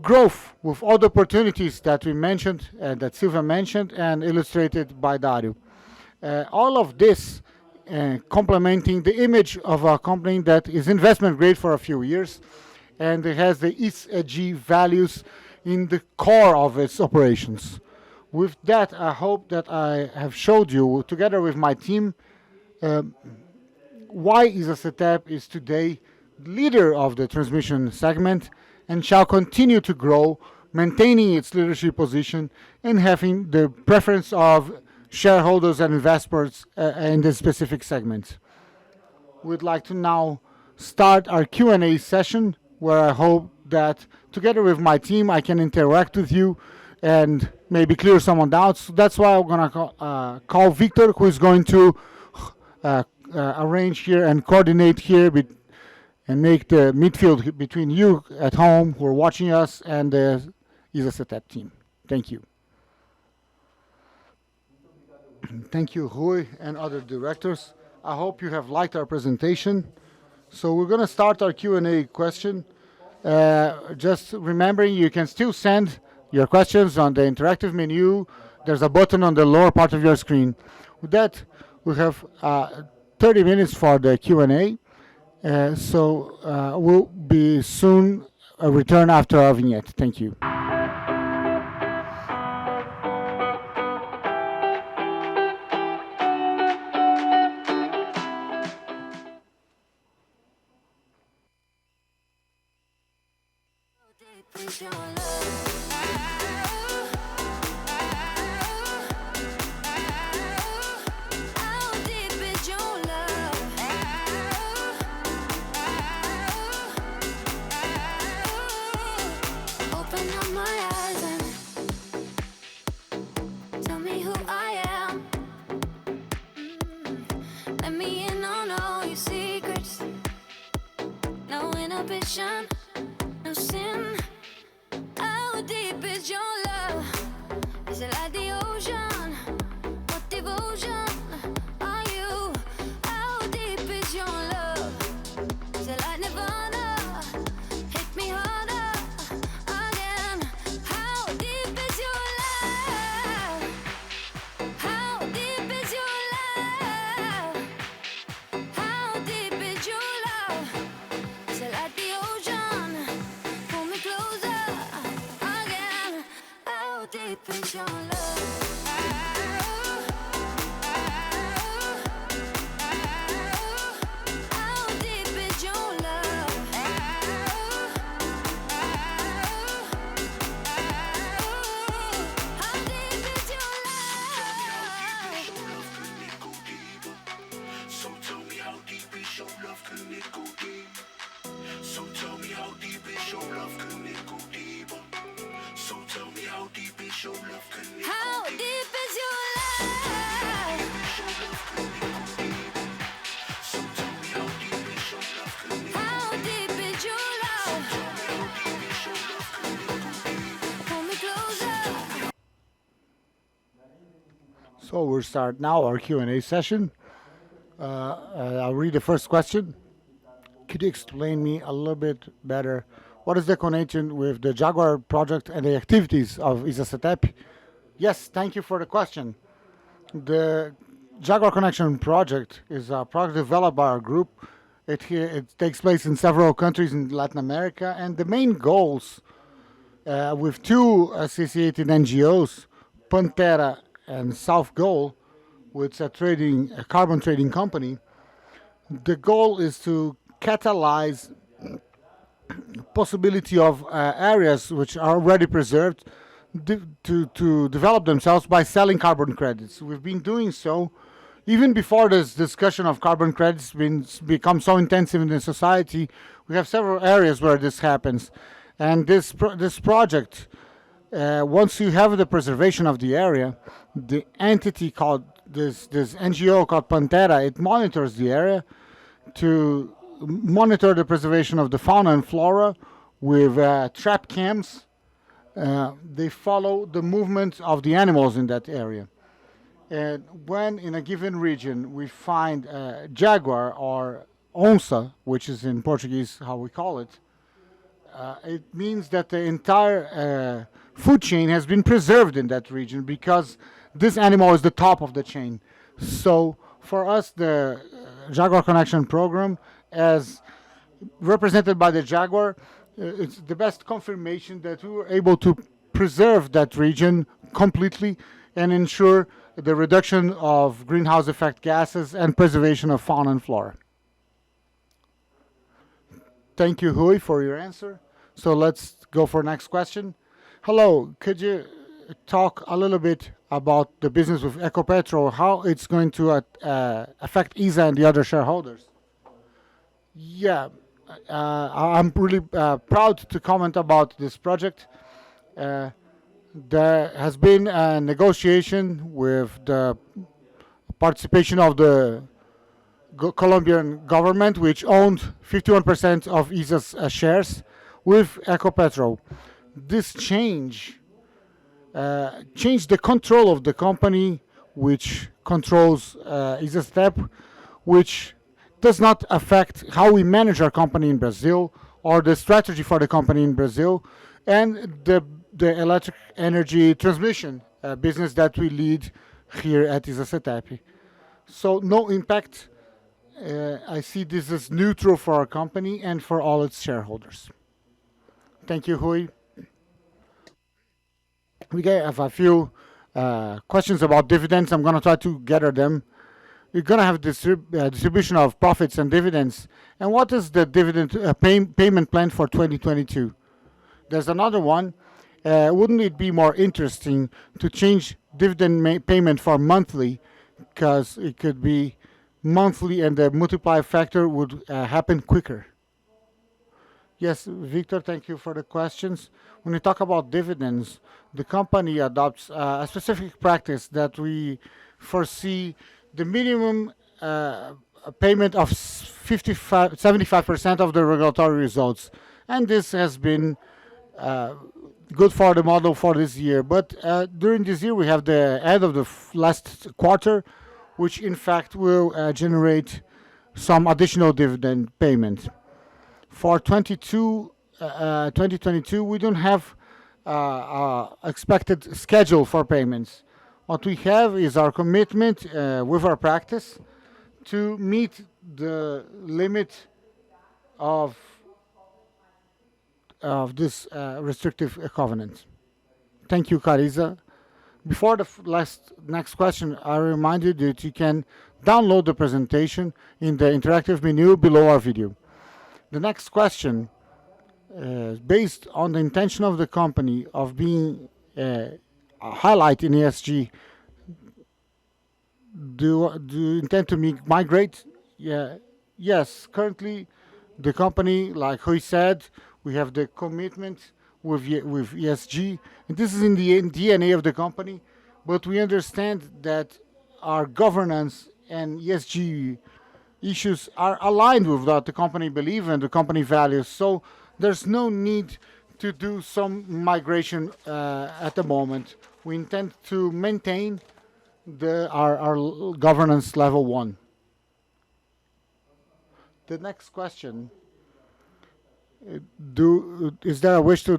growth with all the opportunities that we mentioned, that Silvia mentioned, and illustrated by Dario. All of this complementing the image of a company that is investment grade for a few years, and it has the ESG values in the core of its operations. With that, I hope that I have showed you, together with my team, why CTEEP is today leader of the transmission segment and shall continue to grow, maintaining its leadership position and having the preference of shareholders and investors in this specific segment. We'd like to now start our Q&A session, where I hope that together with my team I can interact with you and maybe clear some doubts. That's why I'm going to call Victor, who is going to arrange here and coordinate here and make the midfield between you at home who are watching us and the CTEEP team. Thank you. Thank you, Rui and other directors. I hope you have liked our presentation. So we're going to start our Q&A question. Just remembering, you can still send your questions on the interactive menu. There's a button on the lower part of your screen. With that, we have 30 minutes for the Q&A. So we'll be soon return after our vignette. Thank you. No sin. How deep is your love? Is it like the ocean? What devotion are you? How deep is your love? Is it like Nirvana? Hit me harder again. How deep is your love? How deep is your love? How deep is your love? Is it like the ocean? Pull me closer again. How deep is your love? How deep is your love? How deep is your love? So tell me how deep is your love, can it go deep? So tell me how deep is your love, can it go deeper? So tell me how deep is your love, can it go deeper? How So we'll start now our Q&A session. I'll read the first question. Could you explain me a little bit better what is the connection with the Jaguar project and the activities of ISA-CTEEP? Yes, thank you for the question. The Jaguar Connection project is a project developed by our group. It takes place in several countries in Latin America, and the main goals with two associated NGOs, Pantera and South Goal, which is a carbon trading company. The goal is to catalyze possibility of areas which are already preserved to develop themselves by selling carbon credits. We've been doing so even before this discussion of carbon credits become so intensive in the society. We have several areas where this happens, and this project, once you have the preservation of the area, the entity called this NGO called Pantera, it monitors the area to monitor the preservation of the fauna and flora with trap cams. They follow the movement of the animals in that area. And when in a given region we find jaguar or onça, which is in Portuguese how we call it, it means that the entire food chain has been preserved in that region because this animal is the top of the chain. So for us, the Jaguar Connection program, as represented by the jaguar, it's the best confirmation that we were able to preserve that region completely and ensure the reduction of greenhouse effect gases and preservation of fauna and flora. Thank you, Rui, for your answer. So let's go for next question. Hello, could you talk a little bit about the business with Ecopetrol, how it's going to affect ISA and the other shareholders? Yeah, I'm really proud to comment about this project. There has been a negotiation with the participation of the Colombian government, which owned 51% of ISA's shares, with Ecopetrol. This changed the control of the company, which controls ISA-CTEEP, which does not affect how we manage our company in Brazil or the strategy for the company in Brazil, and the electric energy transmission business that we lead here at ISA-CTEEP. So no impact. I see this as neutral for our company and for all its shareholders. Thank you, Rui. We have a few questions about dividends. I'm going to try to gather them. We're going to have distribution of profits and dividends. And what is the dividend payment plan for 2022? There's another one. Wouldn't it be more interesting to change dividend payment for monthly, because it could be monthly and the multiplier factor would happen quicker? Yes, Victor, thank you for the questions. When we talk about dividends, the company adopts a specific practice that we foresee the minimum payment of 75% of the regulatory results. And this has been good for the model for this year. But during this year, we have the end of the last quarter, which in fact will generate some additional dividend payment. For 2022, we don't have expected schedule for payments. What we have is our commitment with our practice to meet the limit of this restrictive covenant. Thank you, Carisa. Before the next question, I remind you that you can download the presentation in the interactive menu below our video. The next question, based on the intention of the company of being a highlight in ESG, do you intend to migrate? Yeah. Yes, currently the company, like Rui said, we have the commitment with ESG, and this is in the DNA of the company, but we understand that our governance and ESG issues are aligned with what the company believes and the company values. So there's no need to do some migration at the moment. We intend to maintain our governance level 1. The next question: is there a wish to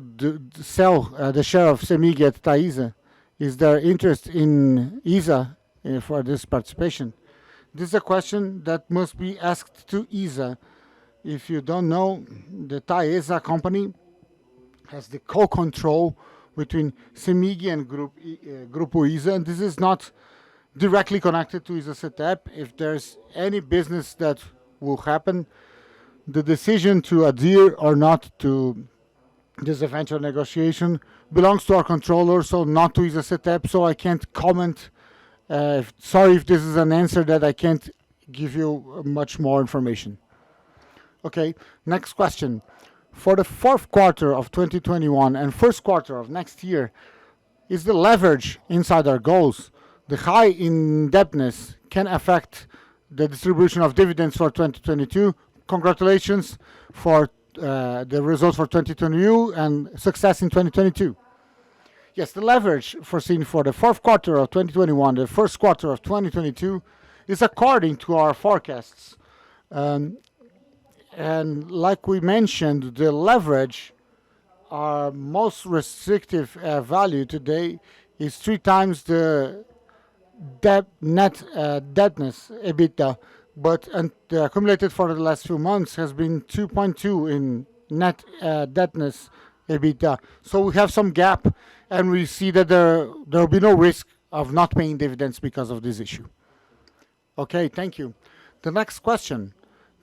sell the share of CEMIG at Taesa? Is there interest in ISA for this participation? This is a question that must be asked to ISA. If you don't know, the Taesa company has the co-control between CEMIG and Grupo ISA, and this is not directly connected to ISA CTEEP. If there's any business that will happen, the decision to adhere or not to this eventual negotiation belongs to our controller, so not to ISA CTEEP, so I can't comment. Sorry if this is an answer that I can't give you much more information. Okay, next question. For the fourth quarter of 2021 and first quarter of next year, is the leverage inside our goals? The high indebtedness can affect the distribution of dividends for 2022. Congratulations for the results for 2022 and success in 2022. Yes, the leverage foreseen for the fourth quarter of 2021, the first quarter of 2022, is according to our forecasts. And like we mentioned, the leverage, our most restrictive value today, is 3 times the net debtness EBITDA, but the accumulated for the last few months has been 2.2 in net debtness EBITDA. So we have some gap, and we see that there will be no risk of not paying dividends because of this issue. Okay, thank you. The next question.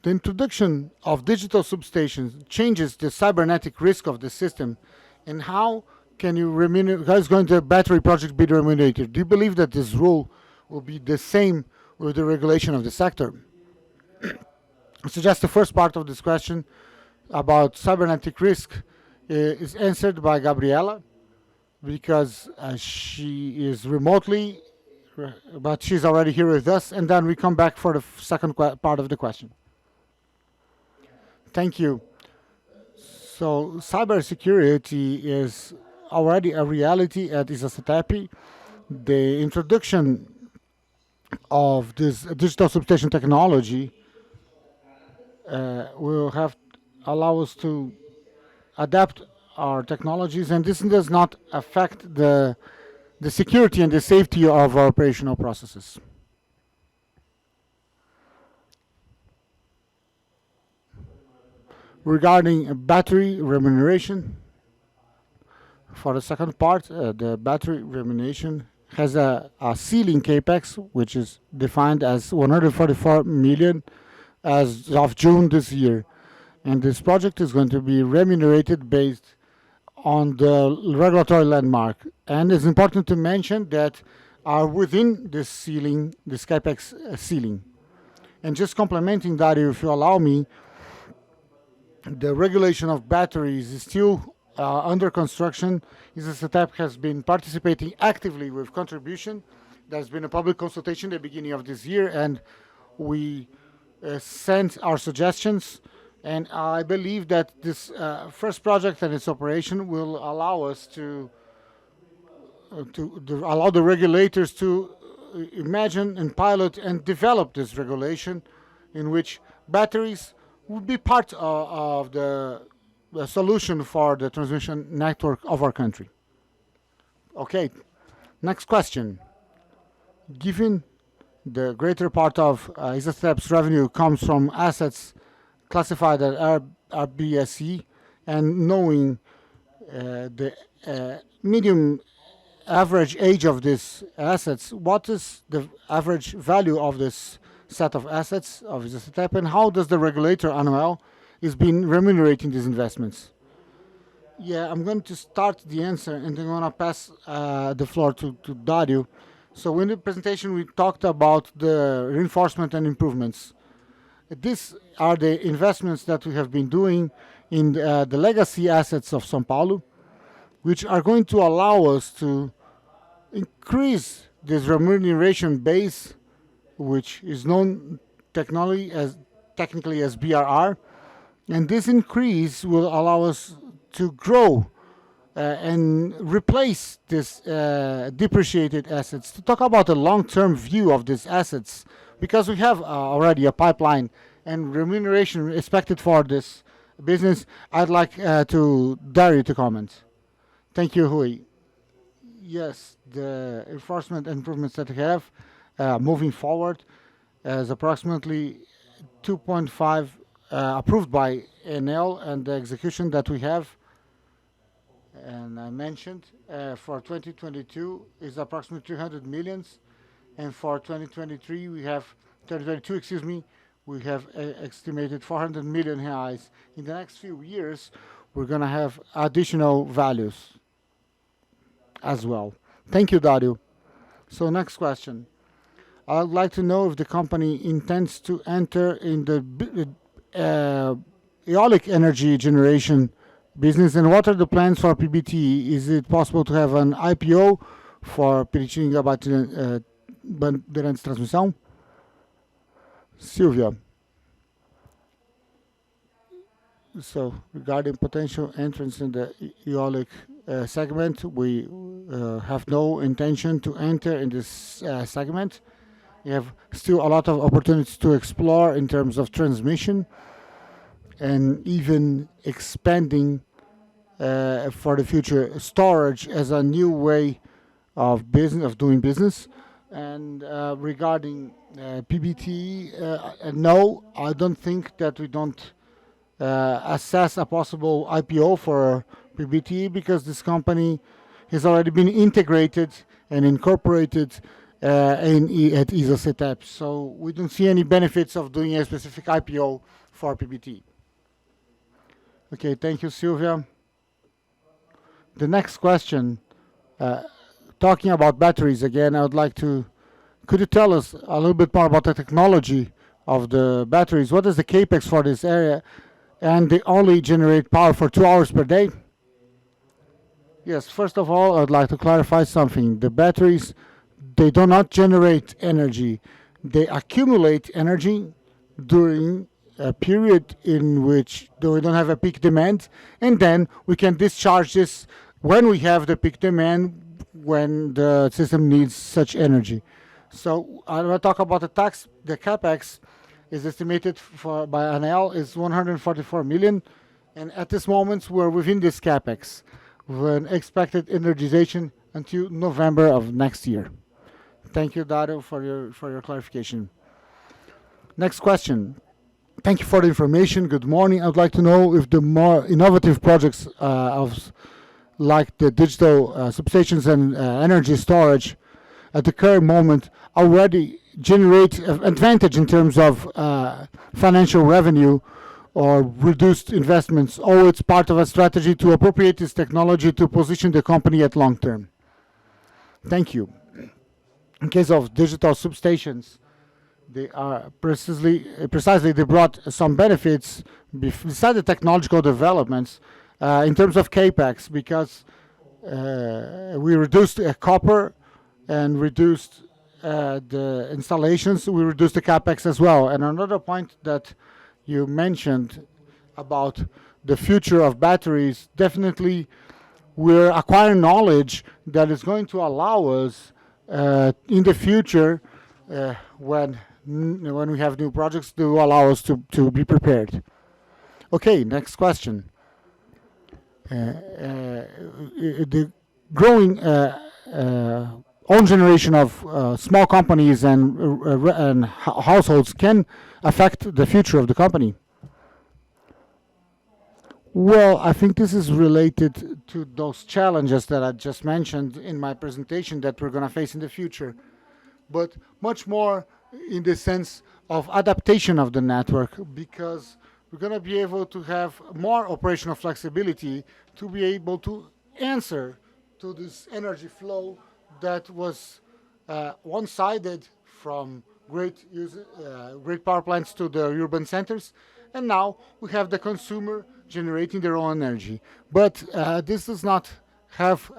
The introduction of digital substations changes the cybernetic risk of the system, and how is going the battery project be remunerated? Do you believe that this rule will be the same with the regulation of the sector? I suggest the first part of this question about cybernetic risk is answered by Gabriela, because she is remotely, but she's already here with us, and then we come back for the second part of the question. Thank you. So cybersecurity is already a reality at ISA CTEEP. The introduction of this digital substation technology will allow us to adapt our technologies, and this does not affect the security and the safety of our operational processes. Regarding battery remuneration, for the second part, the battery remuneration has a ceiling capex, which is defined as 144 million as of June this year. And this project is going to be remunerated based on the regulatory landmark. And it's important to mention that are within this ceiling, this capex ceiling. And just complementing that, if you allow me, the regulation of batteries is still under construction. ISA CTEEP has been participating actively with contribution. There's been a public consultation at the beginning of this year, and we sent our suggestions. And I believe that this first project and its operation will allow us to allow the regulators to imagine and pilot and develop this regulation in which batteries would be part of the solution for the transmission network of our country. Okay, next question. Given the greater part of ISA CTEEP's revenue comes from assets classified as RBSE, and knowing the medium average age of these assets, what is the average value of this set of assets of ISA CTEEP, and how does the regulator, ANUEL, is being remunerating these investments? Yeah, I'm going to start the answer, and then I'm going to pass the floor to Dario. So in the presentation, we talked about the reinforcement and improvements. These are the investments that we have been doing in the legacy assets of São Paulo, which are going to allow us to increase this remuneration base, which is known technically as BRR, and this increase will allow us to grow and replace this depreciated assets, to talk about a long-term view of these assets, because we have already a pipeline and remuneration expected for this business. I'd like to Dario to comment. Thank you, Rui. Yes, the enforcement improvements that we have moving forward is approximately 2.5 approved by NL, and the execution that we have, and I mentioned for 2022 is approximately 300 millions, and for 2023 we have 2022, excuse me, we have estimated 400 million reais. In the next few years, we're going to have additional values as well. Thank you, Dario. So next question. I would like to know if the company intends to enter in the eolic energy generation business, and what are the plans for PBT? Is it possible to have an IPO for Piritininga Bandeirantes Transmissão? Silvia. So regarding potential entrance in the eolic segment, we have no intention to enter in this segment. We have still a lot of opportunities to explore in terms of transmission and even expanding for the future storage as a new way of doing business. And regarding PBT, no, I don't think that we don't assess a possible IPO for PBT, because this company has already been integrated and incorporated at ISA CTEEP. So we don't see any benefits of doing a specific IPO for PBT. Okay, thank you, Silvia. The next question, talking about batteries again, I would like to, could you tell us a little bit more about the technology of the batteries? What is the capex for this area? And they only generate power for 2 hours per day? Yes, first of all, I'd like to clarify something. The batteries, they do not generate energy. They accumulate energy during a period in which we don't have a peak demand, and then we can discharge this when we have the peak demand, when the system needs such energy. So I will talk about the tax. The capex is estimated by ANEEL is 144 million, and at this moment we're within this capex with an expected energization until November of next year. Thank you, Dario, for your clarification. Next question. Thank you for the information. Good morning. I would like to know if the more innovative projects like the digital substations and energy storage at the current moment already generate advantage in terms of financial revenue or reduced investments, or it's part of a strategy to appropriate this technology to position the company at long term. Thank you. In case of digital substations, they are precisely they brought some benefits beside the technological developments in terms of capex, because we reduced copper and reduced the installations. We reduced the capex as well. And another point that you mentioned about the future of batteries, definitely we're acquiring knowledge that is going to allow us in the future when we have new projects to allow us to be prepared. Okay, next question. The growing own generation of small companies and households can affect the future of the company. Well, I think this is related to those challenges that I just mentioned in my presentation that we're going to face in the future, but much more in the sense of adaptation of the network, because we're going to be able to have more operational flexibility to be able to answer to this energy flow that was one-sided from great power plants to the urban centers, and now we have the consumer generating their own energy. But this does not have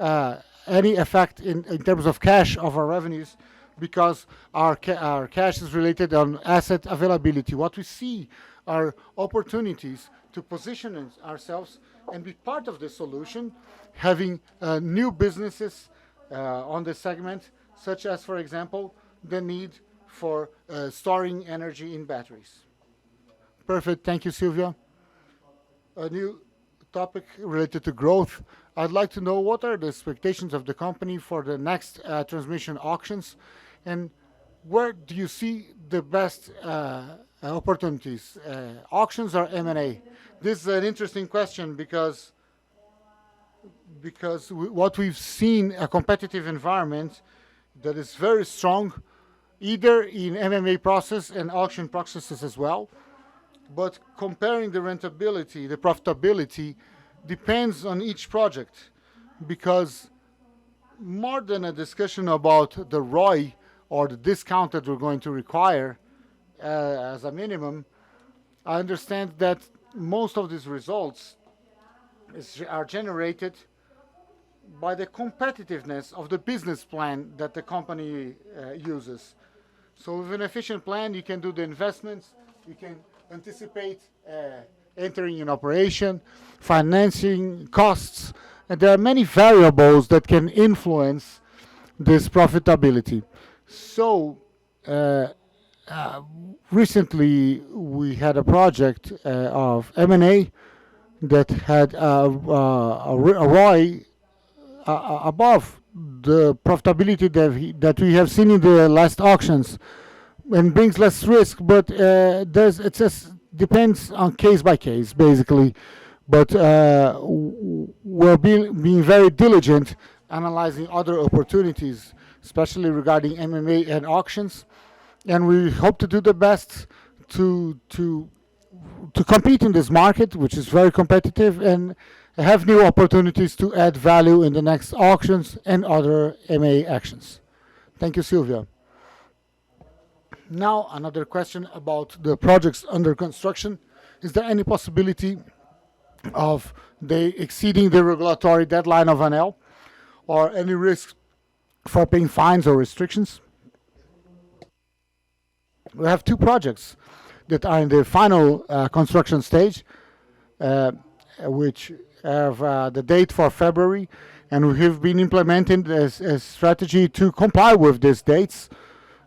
any effect in terms of cash of our revenues, because our cash is related on asset availability. What we see are opportunities to position ourselves and be part of the solution, having new businesses on the segment, such as, for example, the need for storing energy in batteries. Perfect. Thank you, Silvia. A new topic related to growth. I'd like to know what are the expectations of the company for the next transmission auctions, and where do you see the best opportunities, auctions or M&A? This is an interesting question because what we've seen, a competitive environment that is very strong, either in MMA process and auction processes as well. But comparing the rentability, the profitability, depends on each project, because more than a discussion about the ROI or the discount that we're going to require as a minimum, I understand that most of these results are generated by the competitiveness of the business plan that the company uses. So with an efficient plan, you can do the investments, you can anticipate entering in operation, financing costs, and there are many variables that can influence this profitability. So recently we had a project of M&A that had a ROI above the profitability that we have seen in the last auctions, and brings less risk, but it just depends on case by case, basically. But we're being very diligent, analyzing other opportunities, especially regarding MMA and auctions, and we hope to do the best to compete in this market, which is very competitive, and have new opportunities to add value in the next auctions and other MMA actions. Thank you, Silvia. Now, another question about the projects under construction. Is there any possibility of they exceeding the regulatory deadline of ANEEL, or any risk for paying fines or restrictions? We have two projects that are in the final construction stage, which have the date for February, and we have been implementing a strategy to comply with these dates.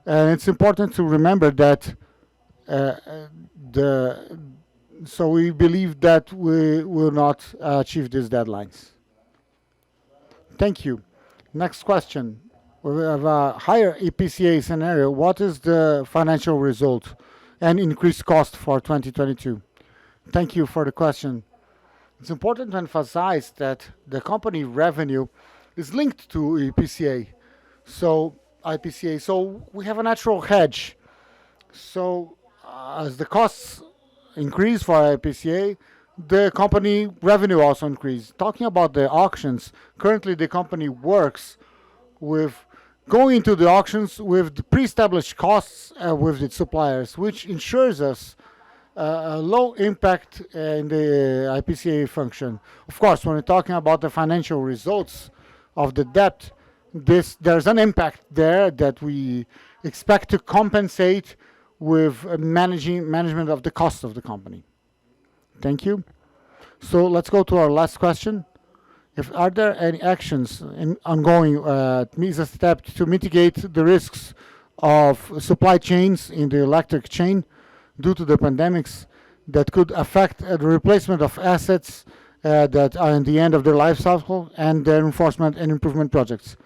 And it's important to remember that so we believe that we will not achieve these deadlines. Thank you. Next question. We have a higher EPCA scenario. What is the financial result and increased cost for 2022? Thank you for the question. It's important to emphasize that the company revenue is linked to EPCA. So we have a natural hedge. So as the costs increase for IPCA, the company revenue also increases. Talking about the auctions, currently the company works with going into the auctions with the pre-established costs with its suppliers, which ensures us a low impact in the IPCA function. Of course, when we're talking about the financial results of the debt, there's an impact there that we expect to compensate with management of the cost of the company. Thank you. So let's go to our last question. Are there any actions ongoing as a step to mitigate the risks of supply chains in the electric chain due to the pandemics that could affect the replacement of assets that are in the end of their life cycle and their enforcement and improvement projects?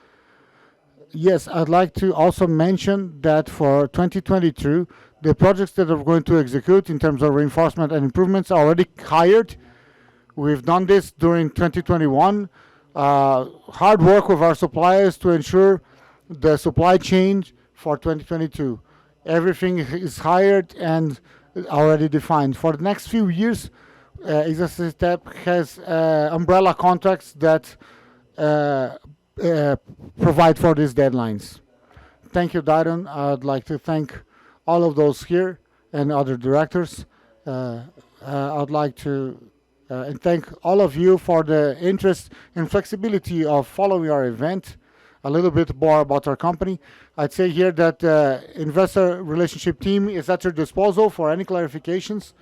Yes, I'd like to also mention that for 2022, the projects that are going to execute in terms of reinforcement and improvements are already hired. We've done this during 2021. Hard work with our suppliers to ensure the supply chain for 2022. Everything is hired and already defined. For the next few years, CTEEP has umbrella contracts that provide for these deadlines. Thank you, Dayron. I'd like to thank all of those here and other directors. I'd like to thank all of you for the interest and flexibility of following our event. A little bit more about our company. I'd say here that the investor relationship team is at your disposal for any clarifications.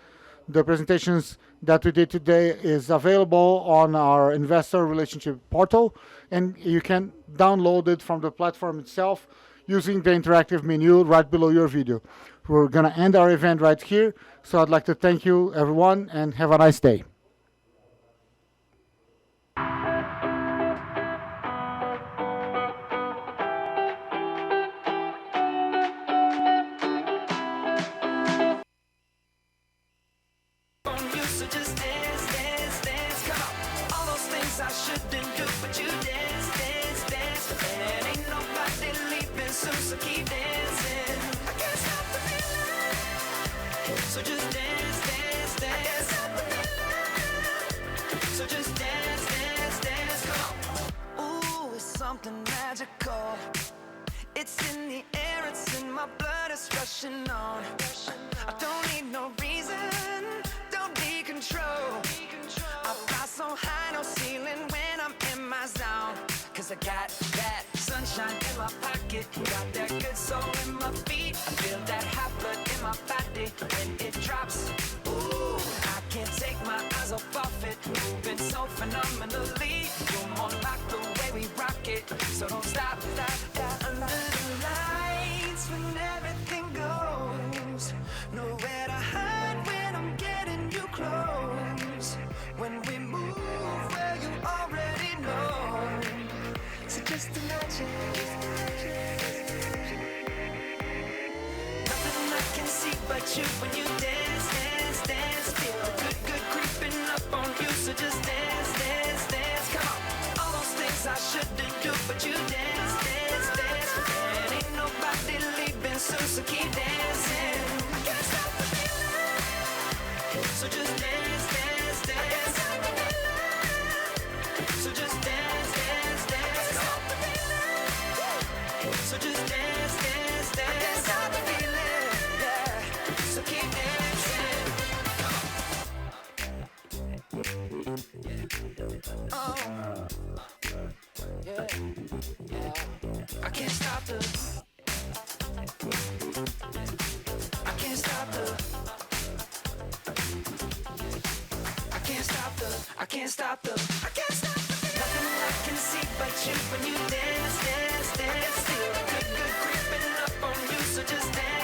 The presentations that we did today is available on our investor relationship portal, and you can download it from the platform itself using the interactive menu right below your video. We're going to end our event right here, so I'd like to thank you, everyone, and have a nice day. So just dance, dance, dance, come on. All those things I shouldn't do, but you dance, dance, dance. And ain't nobody leaving soon, so keep dancing. I can't stop the feeling. So just dance, dance, dance. I can't stop the feeling. So just dance, dance, dance, come on. Ooh, it's something magical. It's in the air, it's in my blood, it's rushing on. I don't need no reason. Control. I fly so high, no ceiling when I'm in my zone. Cause I got that sunshine in my pocket, got that good soul in my feet. I feel that hot blood in my body when it drops. Ooh, I can't take my eyes off it, moving so phenomenally. You're more like the way we rock it, so don't stop, stop, stop. Under the lights when everything goes, nowhere to hide when I'm getting you close. When we move where you already know. So just imagine. Nothing I can see but you when you dance, dance, dance. Feel the good, good creeping up on you. So just dance, dance, dance. Come on. All those things I shouldn't do, but you dance, dance, dance. And ain't nobody leaving soon, so keep dancing. I can't stop the feeling. So just dance, dance, dance. So just dance, dance, dance. So just dance, dance, dance. Stop the feeling, yeah. So keep dancing. Oh, yeah, yeah. I can't stop the. I can't stop the. I can't stop the. I can't stop the. I can't stop the. Nothing I can see but you when you dance, dance, dance. Feel the good, good creeping up on you, so just dance.